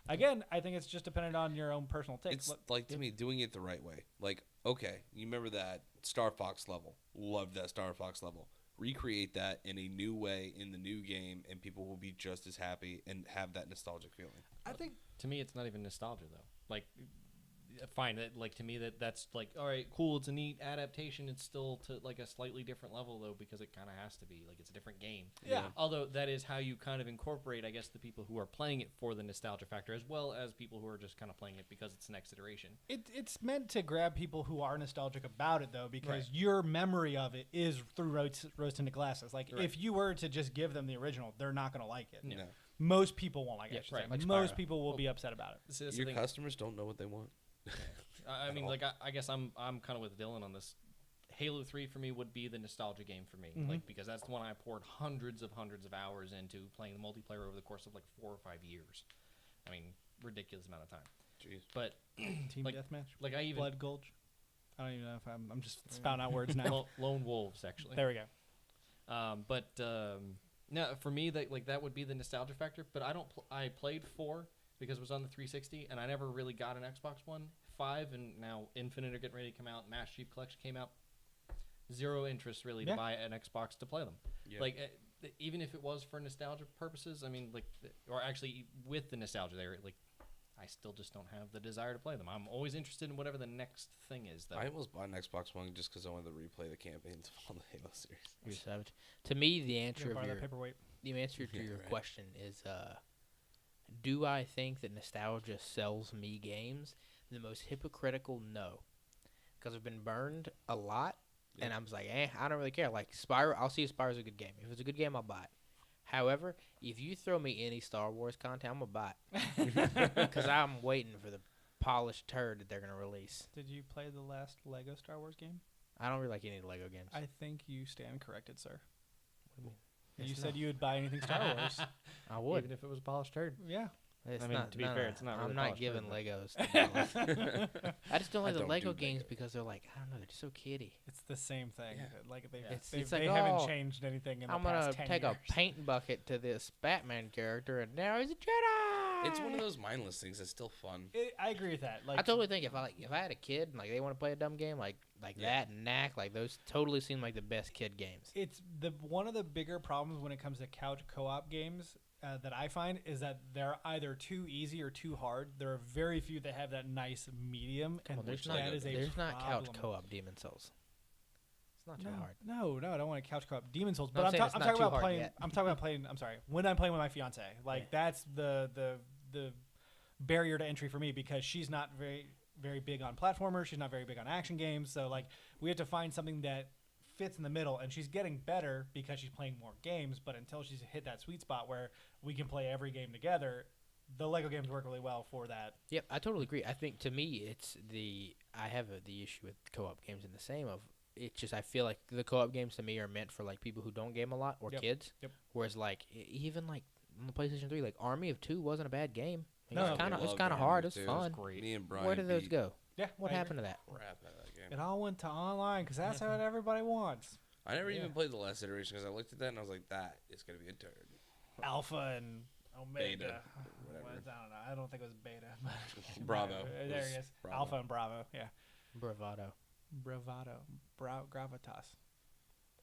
Again, I think it's just dependent on your own personal take. It's like, to me, doing it the right way. Like, okay, you remember that Star Fox level. Loved that Star Fox level. Recreate that in a new way in the new game, and people will be just as happy and have that nostalgic feeling. I think to me, it's not even nostalgia though. Like, fine, like to me that's like, all right, cool. It's a neat adaptation. It's still to like a slightly different level though, because it kind of has to be. Like, it's a different game. Yeah. Although that is how you kind of incorporate, I guess, the people who are playing it for the nostalgia factor, as well as people who are just kind of playing it because it's the next iteration. It's meant to grab people who are nostalgic about it, though, because Right. your memory of it is through rose-tinted glasses. Like, Right. if you were to just give them the original, they're not going to like it. No. Most people won't like it. Yeah, I should say. right, like Most Spyro. people will be upset about it. So that's the Your thing. customers don't know what they want. I mean, all. like, I guess I'm kind of with Dylan on this. Halo 3 for me would be the nostalgia game for me, like, because that's the one I poured hundreds of hours into playing the multiplayer over the course of like 4 or 5 years. I mean, ridiculous amount of time. Jeez. But Team like, Deathmatch? like I even Blood Gulch? I don't even know if I'm just spouting out words now. Lone Wolves actually. There we go. No, for me that would be the nostalgia factor. But I played 4 because it was on the 360, and I never really got an Xbox One. 5 and now Infinite are getting ready to come out. Master Chief Collection came out. Zero interest really to buy an Xbox to play them. Yeah. Like even if it was for nostalgia purposes, I mean, like, or actually with the nostalgia there, like, I still just don't have the desire to play them. I'm always interested in whatever the next thing is, though. I almost bought an Xbox One just because I wanted to replay the campaigns of all the Halo series. You're savage. To me, the answer Borrow of that your paperweight. Right. question is, do I think that nostalgia sells me games? The most hypocritical, no, because I've been burned a lot, and I'm just like, I don't really care. Like Spyro, I'll see if Spyro's a good game. If it's a good game, I'll buy it. However, if you throw me any Star Wars content, I'm gonna buy it because I'm waiting for the polished turd that they're gonna release. Did you play the last Lego Star Wars game? I don't really like any Lego games. I think you stand corrected, sir. What do you mean? You It's said not. you would buy anything Star Wars. I would. Even if it was a polished turd. Yeah. It's I mean, not, to be fair, it's not really I'm not polished giving turd, but- Legos. To be honest. I just don't I like the don't Lego do games Lego. because they're like, I don't know, they're just so kiddie. It's the same thing. Yeah. Like they It's they like, haven't oh, changed anything in the I'm past gonna 10 take years. a paint bucket to this Batman character, and now he's a Jedi. It's one of those mindless things that's still fun. I agree with that. Like I totally think if I had a kid and like they want to play a dumb game like that and Knack, like those totally seem like the best kid games. it's one of the bigger problems when it comes to couch co-op games that I find is that they're either too easy or too hard. There are very few that have that nice medium, and Well, there's that is a there's not couch problem. co-op Demon Souls. It's not too hard. No, I don't want to couch co-op Demon Souls. No, But I'm saying I'm it's not talking too about hard playing. yet. I'm talking about playing. I'm sorry, when I'm playing with my fiance, like that's the barrier to entry for me because she's not very big on platformers. She's not very big on action games. So like we have to find something that fits in the middle, and she's getting better because she's playing more games. But until she's hit that sweet spot where we can play every game together, the Lego games work really well for that. Yep, I totally agree. I think to me, I have the issue with co-op games in the same of it's just I feel like the co-op games to me are meant for like people who don't game a lot or Yep. kids. Yep. Whereas like even like on the PlayStation 3, like Army of Two wasn't a bad game. No, It's kind of Loved hard. Army It's too. fun. Great. Me and Brian Where did those beat go? Yeah. What I happened to that? crap out of that game. It all went to online because that's what everybody wants. I never even played the last iteration because I looked at that and I was like, that is going to be a turd. Alpha and Omega. Beta, whatever. I don't know. I don't think it was beta. But Bravo. There It he was is. Bravo. Alpha and Bravo. Yeah. Bravado. Bravado. Gravitas.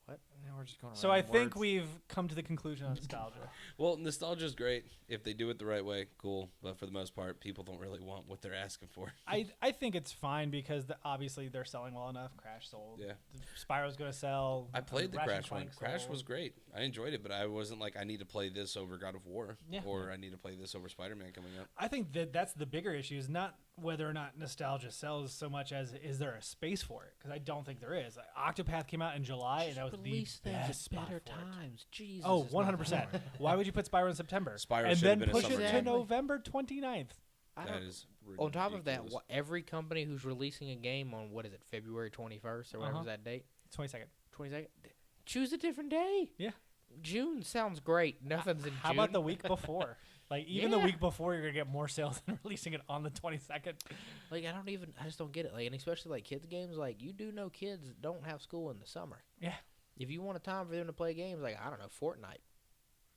What? Now we're just going. So I think we've come to the conclusion on nostalgia. Well, nostalgia is great if they do it the right way. Cool, but for the most part, people don't really want what they're asking for. I think it's fine because obviously they're selling well enough. Crash sold. Yeah. Spyro's going to sell. I played the Ratchet and Crash one. Clank Crash sold. was great. I enjoyed it, but I wasn't like I need to play this over God of War, Yeah. or I need to play this over Spider-Man coming up. I think that's the bigger issue is not whether or not nostalgia sells so much as is there a space for it? Because I don't think there is. Octopath came out in July, and that was the Release things best at spot better for it. times. Jesus. Oh, it's not 100%. that hard. Why would you put Spyro in September? Spyro and should then have been a push summer it to game. November 29th? I That don't- is On top of that, ridiculous. every company who's releasing a game on what is it, February 21st or whatever's that date, 22nd. 22nd, choose a different day. Yeah. June sounds great. Nothing's in How June. about the week before? Like, even the week before, you're going to get more sales than releasing it on the 22nd. Like, I just don't get it. Like, and especially, like, kids' games, like, you do know kids don't have school in the summer. Yeah. If you want a time for them to play games, like, I don't know, Fortnite.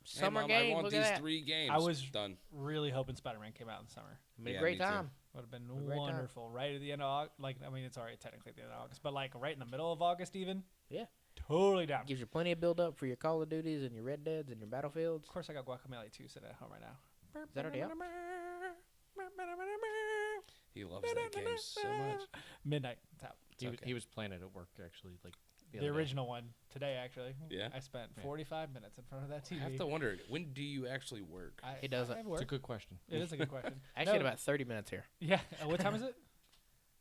Hey, Summer Mom, game, I want look these at that. 3 games. I was done. really hoping Spider-Man came out in the summer. It'd be Yeah, a great me too. time. Would have been A great time. wonderful. Right at the end of August. Like, I mean, it's already technically at the end of August, but, like, right in the middle of August even. Yeah. Totally down. Gives you plenty of build-up for your Call of Duties and your Red Deads and your Battlefields. Of course, I got Guacamelee 2 sitting at home right now. Is that already out? He loves that game so much. Midnight. It's out. He was playing it at work, actually, like the The other day. original one today, actually. Yeah? I spent Yeah. 45 minutes in front of that TV. I have to wonder, when do you actually work? He doesn't. I It's work. a good question. It is a good question. Actually, in No. about 30 minutes here. Yeah. What time is it?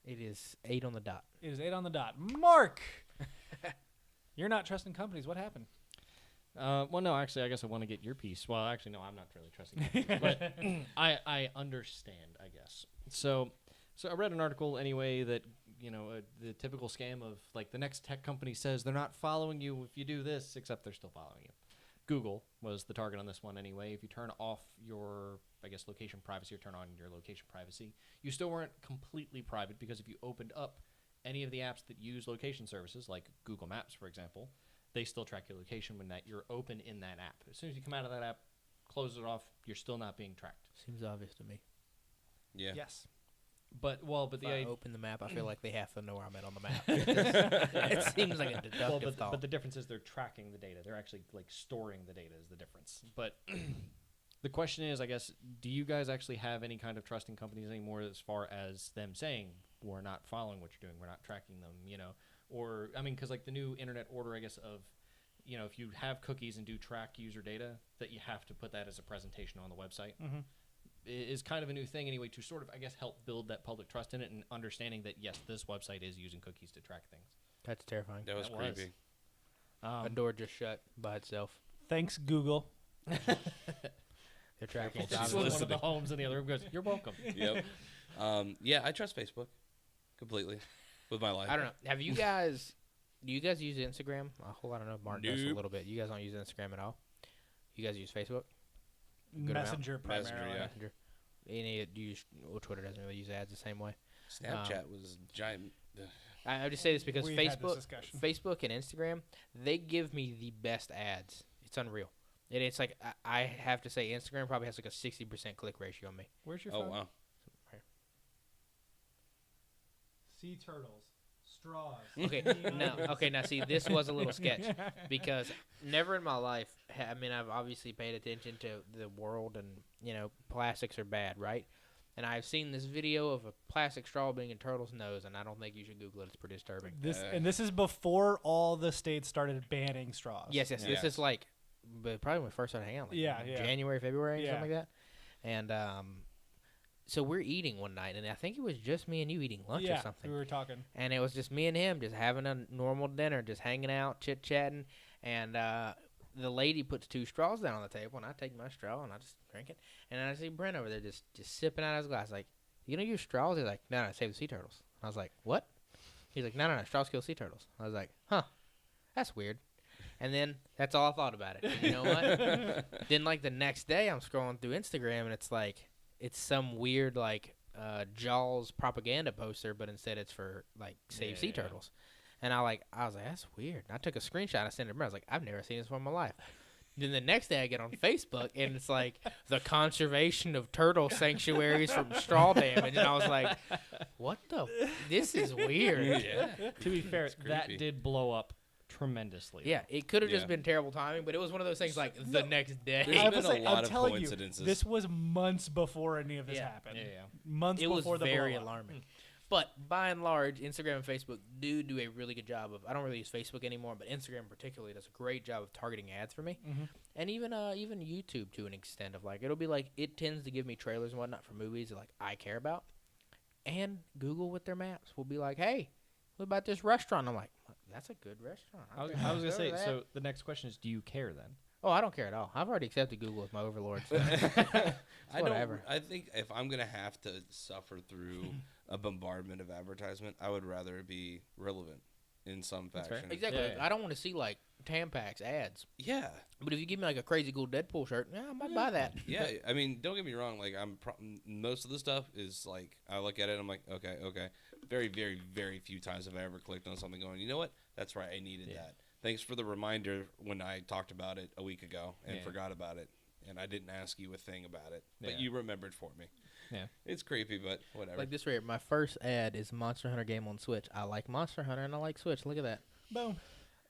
It is 8 on the dot. It is 8 on the dot. Mark! You're not trusting companies. What happened? Well, no, actually, I guess I want to get your piece. Well, actually, no, I'm not really trusting you. But I understand, I guess. So I read an article anyway that, the typical scam of, like, the next tech company says they're not following you if you do this, except they're still following you. Google was the target on this one anyway. If you turn off your, I guess, location privacy or turn on your location privacy, you still weren't completely private, because if you opened up any of the apps that use location services, like Google Maps, for example, they still track your location when you're open in that app. As soon as you come out of that app, close it off, you're still not being tracked. Seems obvious to me. Yeah. Yes. But If the I idea, open the map, I feel like they have to know where I'm at on the map. It seems like a deductive thought. but the difference is they're tracking the data. They're actually, like, storing the data is the difference. But the question is, I guess, do you guys actually have any kind of trust in companies anymore as far as them saying, we're not following what you're doing, we're not tracking them, Or, I mean, because, like, the new internet order, I guess, of, if you have cookies and do track user data, that you have to put that as a presentation on the website. Mm-hmm. Is kind of a new thing anyway, to sort of, I guess, help build that public trust in it, and understanding that, yes, this website is using cookies to track things. That's terrifying. That was That was. creepy. A door just shut by itself. Thanks, Google. They're tracking. It's It's just One obvious. of the homes in the other room goes, "You're welcome." Yep. Yeah, I trust Facebook completely with my life. I don't know. Do you guys use Instagram? A whole lot. I know Mark does a Nope. little bit. You guys don't use Instagram at all? You guys use Facebook? Good amount. Messenger primarily. Messenger, yeah. Messenger? Twitter doesn't really use ads the same way. Snapchat was giant. I would just say this because We've had this Facebook, discussion. Facebook and Instagram, they give me the best ads. It's unreal. It's like I have to say Instagram probably has like a 60% click ratio on me. Where's your Oh phone? wow. Sea turtles. Straws. Okay, now see, this was a little sketch because never in my life, I've obviously paid attention to the world and, plastics are bad, right? And I've seen this video of a plastic straw being in turtle's nose, and I don't think you should Google it. It's pretty disturbing. This is before all the states started banning straws. Yes. This Yes. is like, but probably when we first started hanging out, like Yeah. January, February, Yeah. something like that. And so we're eating one night, and I think it was just me and you eating lunch or something. we were talking. And it was just me and him just having a normal dinner, just hanging out, chit-chatting. And the lady puts 2 straws down on the table, and I take my straw, and I just drink it. And I see Brent over there just sipping out of his glass, like, you don't use straws? He's like, no, save the sea turtles. I was like, what? He's like, no, straws kill sea turtles. I was like, huh, that's weird. And then that's all I thought about it. And you know what? Then, like, the next day, I'm scrolling through Instagram, and it's like, it's some weird, like, Jaws propaganda poster, but instead it's for, like, save sea turtles. And I was like, that's weird. And I took a screenshot. I sent it to her. I was like, I've never seen this before in my life. Then the next day I get on Facebook, and it's like the conservation of turtle sanctuaries from straw damage. And I was like, what the? This is weird. Yeah. To be fair, that creepy. did blow up tremendously. Yeah, it could have just Yeah. been terrible timing, but it was one of those things like the next day. There's I been was a like, lot I'm of telling coincidences. you, this was months before any of this Yeah. happened. Yeah. Months It was before the very blow-up. alarming. But by and large, Instagram and Facebook do a really good job of. I don't really use Facebook anymore, but Instagram particularly does a great job of targeting ads for me, and even YouTube to an extent of like it'll be like it tends to give me trailers and whatnot for movies that like I care about, and Google with their maps will be like, hey, what about this restaurant? I'm like, that's a good restaurant. I was think going to I'll say, go to that. so the next question is, do you care then? Oh, I don't care at all. I've already accepted Google as my overlord. So. Whatever. I think if I'm gonna have to suffer through a bombardment of advertisement, I would rather it be relevant in some That's fair. fashion. Exactly. Yeah. I don't want to see like Tampax ads. Yeah. But if you give me like a crazy cool Deadpool shirt, yeah, I might buy that. Yeah, I mean, don't get me wrong. Like, most of the stuff is like, I look at it, I'm like, okay. Very, very, very few times have I ever clicked on something going, you know what? That's right, I needed that. Thanks for the reminder when I talked about it a week ago and forgot about it, and I didn't ask you a thing about it, but you remembered for me. Yeah, it's creepy, but whatever. Like this right here, my first ad is Monster Hunter game on Switch. I like Monster Hunter and I like Switch. Look at that. Boom.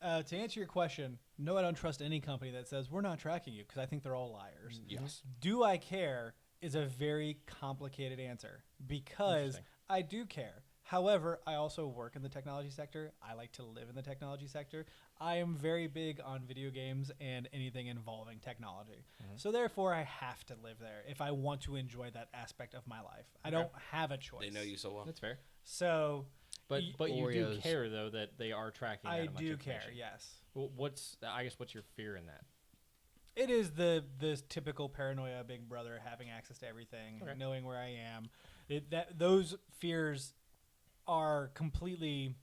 To answer your question, no, I don't trust any company that says we're not tracking you because I think they're all liars. Yes. Do I care is a very complicated answer because I do care. However, I also work in the technology sector. I like to live in the technology sector. I am very big on video games and anything involving technology. So therefore, I have to live there if I want to enjoy that aspect of my life. I don't have a choice. They know you so well. That's fair. So... But you do care, though, that they are tracking that much do care, information. yes. Well, what's your fear in that? It is the typical paranoia, Big Brother, having access to everything, knowing where I am. Those fears are completely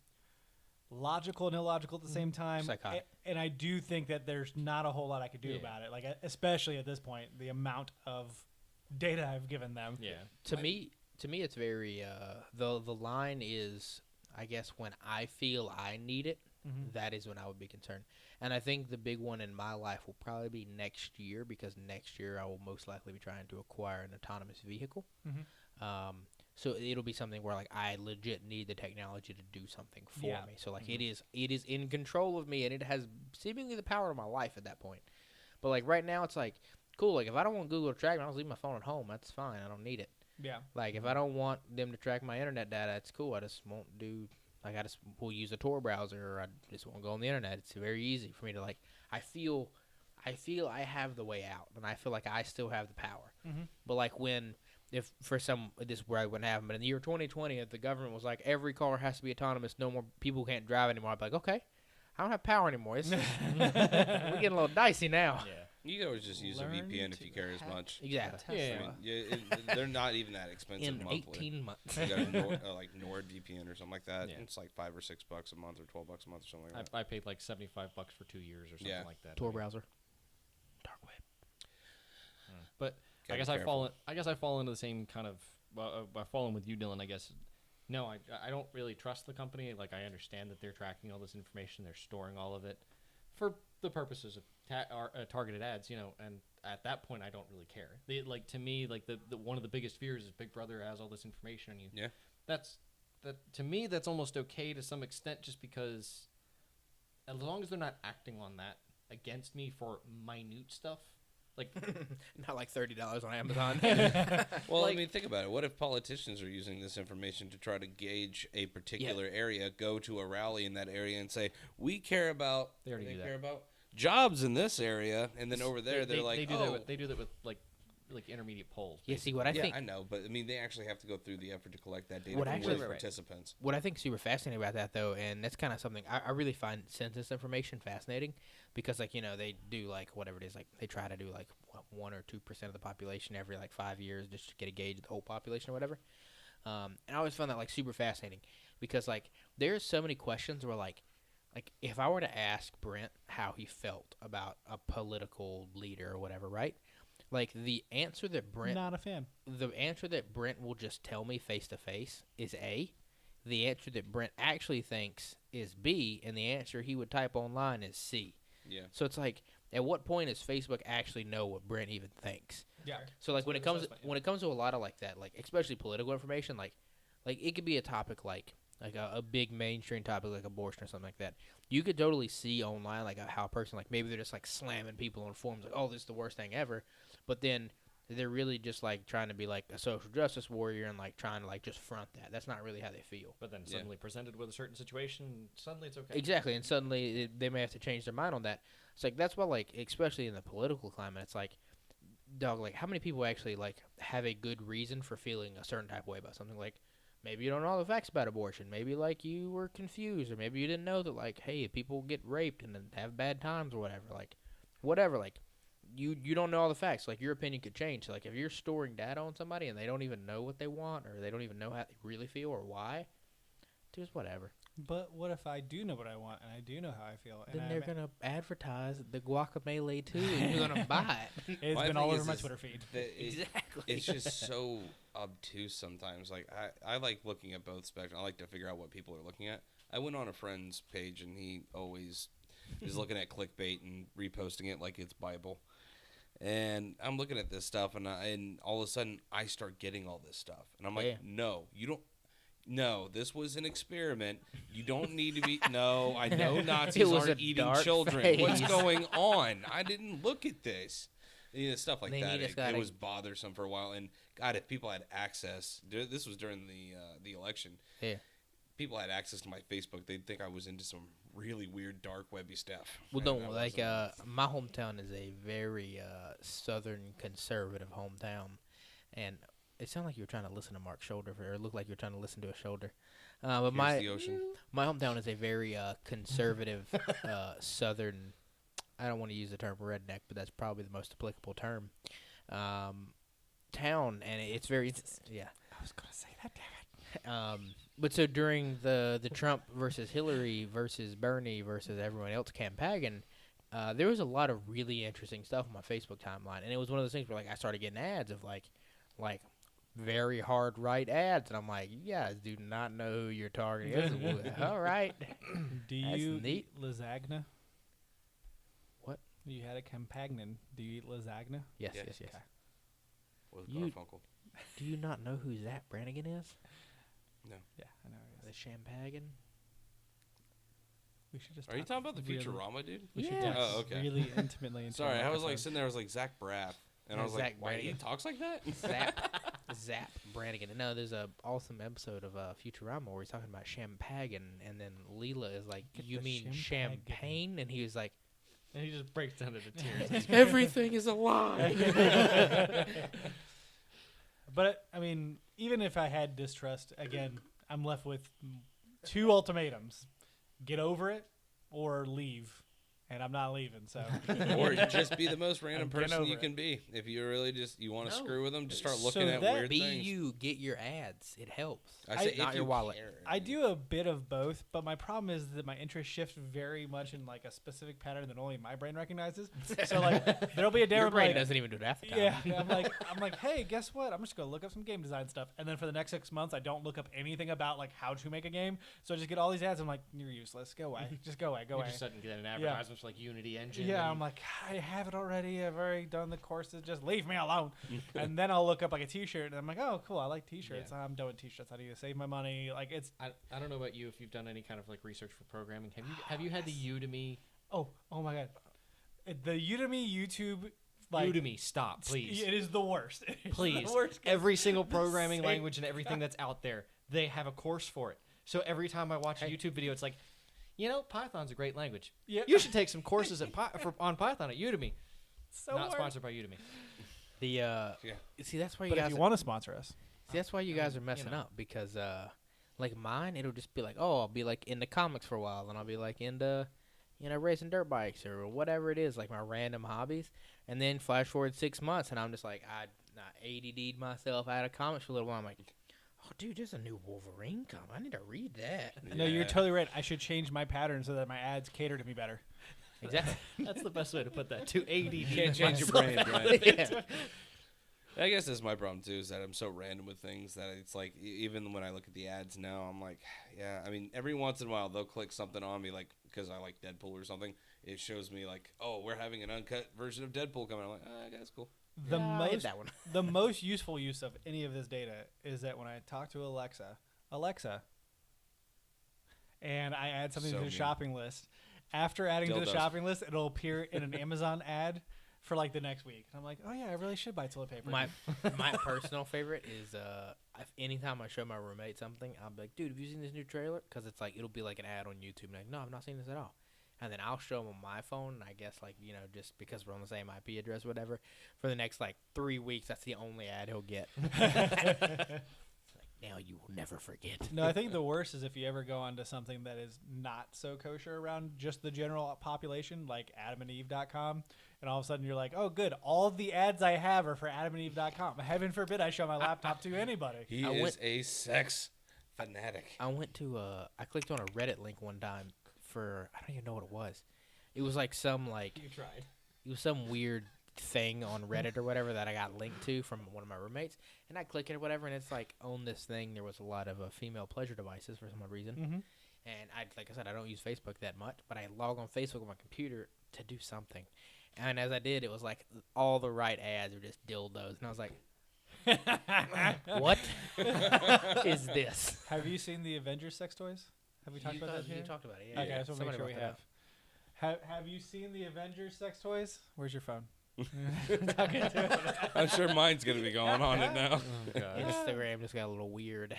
logical and illogical at the same time. Psychotic. And I do think that there's not a whole lot I could do about it. Like, especially at this point, the amount of data I've given them. Yeah. To me, it's very the line is, I guess, when I feel I need it, that is when I would be concerned. And I think the big one in my life will probably be next year, because next year I will most likely be trying to acquire an autonomous vehicle. So it'll be something where, like, I legit need the technology to do something for me. So, like, it is in control of me, and it has seemingly the power of my life at that point. But, like, right now it's like, cool, like, if I don't want Google to track me, I'll just leave my phone at home. That's fine. I don't need it. Yeah. Like, if I don't want them to track my internet data, it's cool. I just won't do, like, will use a Tor browser, or I just won't go on the internet. It's very easy for me to, like, I feel I have the way out, and I feel like I still have the power. But, like, if for this wouldn't happen, but in the year 2020, if the government was like, every car has to be autonomous, no more people can't drive anymore, I'd be like, okay, I don't have power anymore. We're getting a little dicey now. Yeah. You can always just use a VPN if you care as much. Exactly. I mean, they're not even that expensive in monthly. 18 months. You got a like NordVPN or something like that. Yeah. It's like $5 or $6 a month, or $12 a month, or something like that. I paid like $75 for 2 years or something like that. Tor browser. Dark web. But I guess I fall into the same kind of. Well, I fall in with you, Dylan. I guess. No, I don't really trust the company. Like, I understand that they're tracking all this information, they're storing all of it for the purposes of targeted ads, and at that point I don't really care. To me, like, the one of the biggest fears is Big Brother has all this information on you. Yeah. To me, that's almost okay to some extent, just because as long as they're not acting on that against me for minute stuff. Like, not like $30 on Amazon. Well, I mean, think about it. What if politicians are using this information to try to gauge a particular area, go to a rally in that area and say, we care about, jobs in this area, and then over there they do that with like intermediate polls. Yeah, see what I think. Yeah, I know, but I mean, they actually have to go through the effort to collect that data from participants. What I think is super fascinating about that, though, and that's kind of something I really find census information fascinating, because, like, they do, like, whatever it is, like, they try to do, like, 1 or 2% of the population every, like, 5 years just to get a gauge of the whole population or whatever. And I always found that, like, super fascinating, because, like, there's so many questions where, like, if I were to ask Brent how he felt about a political leader or whatever, right? Like, the answer that Brent... Not a fan. The answer that Brent will just tell me face-to-face is A. The answer that Brent actually thinks is B. And the answer he would type online is C. Yeah. So it's like, at what point does Facebook actually know what Brent even thinks? Yeah. So, like, when it comes to a lot of, like, that, like, especially political information, like it could be a topic like a big mainstream topic like abortion or something like that. You could totally see online, like, how a person, like, maybe they're just, like, slamming people on forums, like, oh, this is the worst thing ever. But then they're really just, like, trying to be, like, a social justice warrior and, like, trying to, like, just front that. That's not really how they feel. But then suddenly presented with a certain situation, suddenly it's okay. Exactly, and suddenly they may have to change their mind on that. It's like, that's why, like, especially in the political climate, it's like, dog, like, how many people actually, like, have a good reason for feeling a certain type of way about something? Like, maybe you don't know all the facts about abortion. Maybe, like, you were confused, or maybe you didn't know that, like, hey, people get raped and then have bad times or whatever. Like, whatever, like, you don't know all the facts. Like, your opinion could change. So, like, if you're storing data on somebody and they don't even know what they want, or they don't even know how they really feel or why, just whatever. But what if I do know what I want and I do know how I feel? And Then they're gonna advertise the guacamole too, and you're gonna buy it. It's My been thing all over is my this- Twitter feed. Exactly. It's just so obtuse sometimes. Like I like looking at both spectrum. I like to figure out what people are looking at. I went on a friend's page and he always is looking at clickbait and reposting it like it's Bible. And I'm looking at this stuff and all of a sudden I start getting all this stuff. And I'm like, Yeah. no, you don't. No, this was an experiment. You don't need to be. No, I know Nazis was aren't a eating dark children. What's phase. going on? I didn't look at this. Stuff like They that. need us It gotta- was bothersome for a while. And God, if people had access, this was during the election. Yeah. People had access to my Facebook. They'd think I was into some really weird, dark, webby stuff. Well, And don't I like wasn't. my hometown is a very southern conservative hometown, and it sounded like you were trying to listen to Mark Shoulder, or it looked like you were trying to listen to a shoulder. But Here's the ocean. my hometown is a very conservative southern. I don't want to use the term redneck, but that's probably the most applicable term. Town, and it's very yeah. I was gonna say that, damn it. But so during the Trump versus Hillary versus Bernie versus everyone else campaign, there was a lot of really interesting stuff on my Facebook timeline, and it was one of those things where like I started getting ads of like very hard right ads, and I'm like, you guys do not know who you're targeting. All right. Do That's you neat. eat lasagna? What? You had a compagnon. Do you eat lasagna? Yes, Yeah. yes, yes. Okay. With You- Garfunkel. Do you not know who Zach Brannigan is? Yeah, I know. The Champagne? We should just. Are you talk talking about the really- Futurama, dude? We should Yes. talk Oh, okay. really intimately. Into Sorry, an I was like episode. sitting there. I was like Zach Braff, and I Yeah, was Zach like, why he Brannigan. talks like that? Zap Brannigan. No, there's a awesome episode of Futurama where he's talking about champagne, and then Leela is like, Get "You the mean champagne." champagne?" And he was like, And he just breaks down into tears. "Everything is a lie." But I mean, even if I had distrust, again, I'm left with two ultimatums: get over it or leave. And I'm not leaving, so. Or just be the most random I'm getting person you over can be. If you really you want to No. screw with them, just start So looking at that weird Be things. you, get your ads. It helps. I say not if your you wallet. care. I do a bit of both, but my problem is that my interests shift very much in like a specific pattern that only my brain recognizes. So like, there'll be a day Your where brain like, doesn't even do it half the time. yeah, I'm like, hey, guess what? I'm just gonna look up some game design stuff, and then for the next 6 months, I don't look up anything about like how to make a game. So I just get all these ads. I'm like, you're useless. Go away. Just go away. Go You're away. just suddenly getting an advertisement for like Unity Engine. Yeah, and I'm like, I have it already. I've already done the courses. Just leave me alone. And then I'll look up like a T-shirt, and I'm like, oh, cool. I like T-shirts. I'm done with T-shirts. I need to save my money. Like it's. I don't know about you if you've done any kind of like research for programming. Have you had the Udemy? Oh my God. The Udemy YouTube. Like, Udemy, stop, please. It is the worst. It is Please. the worst. Every single programming Same language and everything that's out there, they have a course for it. So every time I watch a YouTube video, it's like, Python's a great language. Yeah. You should take some courses on Python at Udemy. So Not worst. sponsored by Udemy. See, that's why you But guys. if you want to sponsor us, See, that's why you guys are messing up because, like mine, it'll just be like, oh, I'll be like into comics for a while, and I'll be like into, racing dirt bikes or whatever it is, like my random hobbies, and then flash forward 6 months, and I'm just like, I ADD'd myself out of comics for a little while. I'm like, oh, dude, there's a new Wolverine comic. I need to read that. no, you're Yeah. totally right. I should change my pattern so that my ads cater to me better. Exactly. That's the best way to put that. To ADD. You can't change your brain, right? Yeah. I guess that's my problem too, is that I'm so random with things that it's like even when I look at the ads now, I'm like, yeah. I mean, every once in a while they'll click something on me, like because I like Deadpool or something. It shows me like, oh, we're having an uncut version of Deadpool coming. I'm like, that's cool. The Yeah, I hit most that one. the most useful use of any of this data is that when I talk to Alexa, and I add something So to the mean. shopping list, after adding to the Dildos. shopping list, it'll appear in an Amazon ad for like the next week. And I'm like, oh yeah, I really should buy toilet paper. My personal favorite is anytime I show my roommate something, I'll be like, dude, have you seen this new trailer? Because it's like it'll be like an ad on YouTube. And like, no, I've not seen this at all. And then I'll show him on my phone. And I guess like just because we're on the same IP address, or whatever. For the next like 3 weeks, that's the only ad he'll get. It's like, now you will never forget. No, I think the worst is if you ever go onto something that is not so kosher around just the general population, like adamandeve.com, and all of a sudden you're like, oh, good, all of the ads I have are for adamandeve.com. Heaven forbid I show my laptop to anybody. He I is went- a sex Fanatic. I clicked on a Reddit link one time for, I don't even know what it was. It was like some You tried. it was some weird thing on Reddit or whatever that I got linked to from one of my roommates, and I click it or whatever, and it's like on this thing there was a lot of female pleasure devices for some reason. Mm-hmm. And like I said, I don't use Facebook that much, but I log on Facebook on my computer to do something. And as I did, it was like all the right ads were just dildos, and I was like, "What is this?" Have you seen the Avengers sex toys? Have we talked about that You here? talked about it. Yeah, Okay, yeah. I just want to make Somebody sure we brought have. that up. Have you seen the Avengers sex toys? Where's your phone? I'm sure mine's gonna be going on it now. Oh, God. Instagram just got a little weird.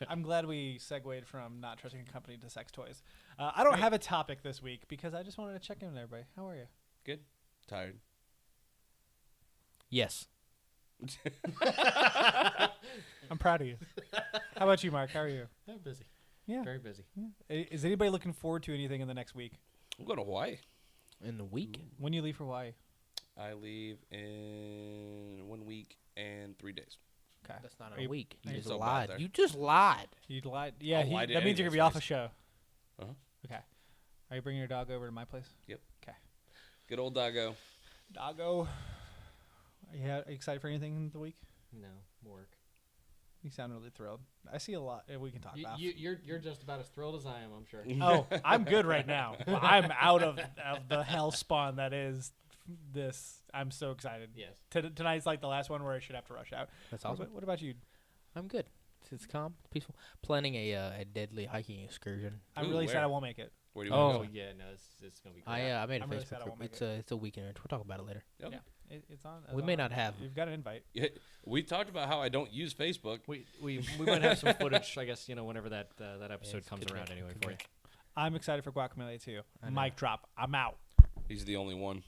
I'm glad we segued from not trusting a company to sex toys. I don't have a topic this week because I just wanted to check in with everybody. How are you? Good. Tired. Yes. I'm proud of you. How about you, Mark? How are you? I'm busy. Yeah. Very busy. Is anybody looking forward to anything in the next week? I'm going to Hawaii. In the week? When you leave for Hawaii? I leave in 1 week and 3 days. Okay. That's not Are a you- week. are You you just so bad lied. there? You just lied. You lied. Yeah, I'll lie to that means you're going to be off a anybody's show. Uh-huh. Okay. Are you bringing your dog over to my place? Yep. Okay. Good old doggo. Doggo. Are you excited for anything in the week? No, work. You sound really thrilled. I see a lot. We can talk about. You're just about as thrilled as I am, I'm sure. Oh, I'm good right now. I'm out of the hell spawn that is this. I'm so excited. Yes. Tonight's like the last one where I should have to rush out. That's awesome. What about you? I'm good. It's calm, peaceful. Planning a deadly hiking excursion. I'm Ooh, really sad where? I won't make it. Where do you want Oh, to go? yeah, no, it's going to be great. I made a I'm really sad I Facebook won't group. make It's a weekend. We'll talk about it later. Yep. Yeah. It's on. We may not have. You've got an invite. Yeah, we talked about how I don't use Facebook. We might have some footage, I guess, whenever that episode it's comes good around drink, anyway good for you. drink. I'm excited for Guacamole too. I know. Mic drop. I'm out. He's the only one.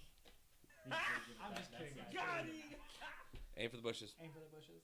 I'm just kidding. Aim for the bushes. Aim for the bushes.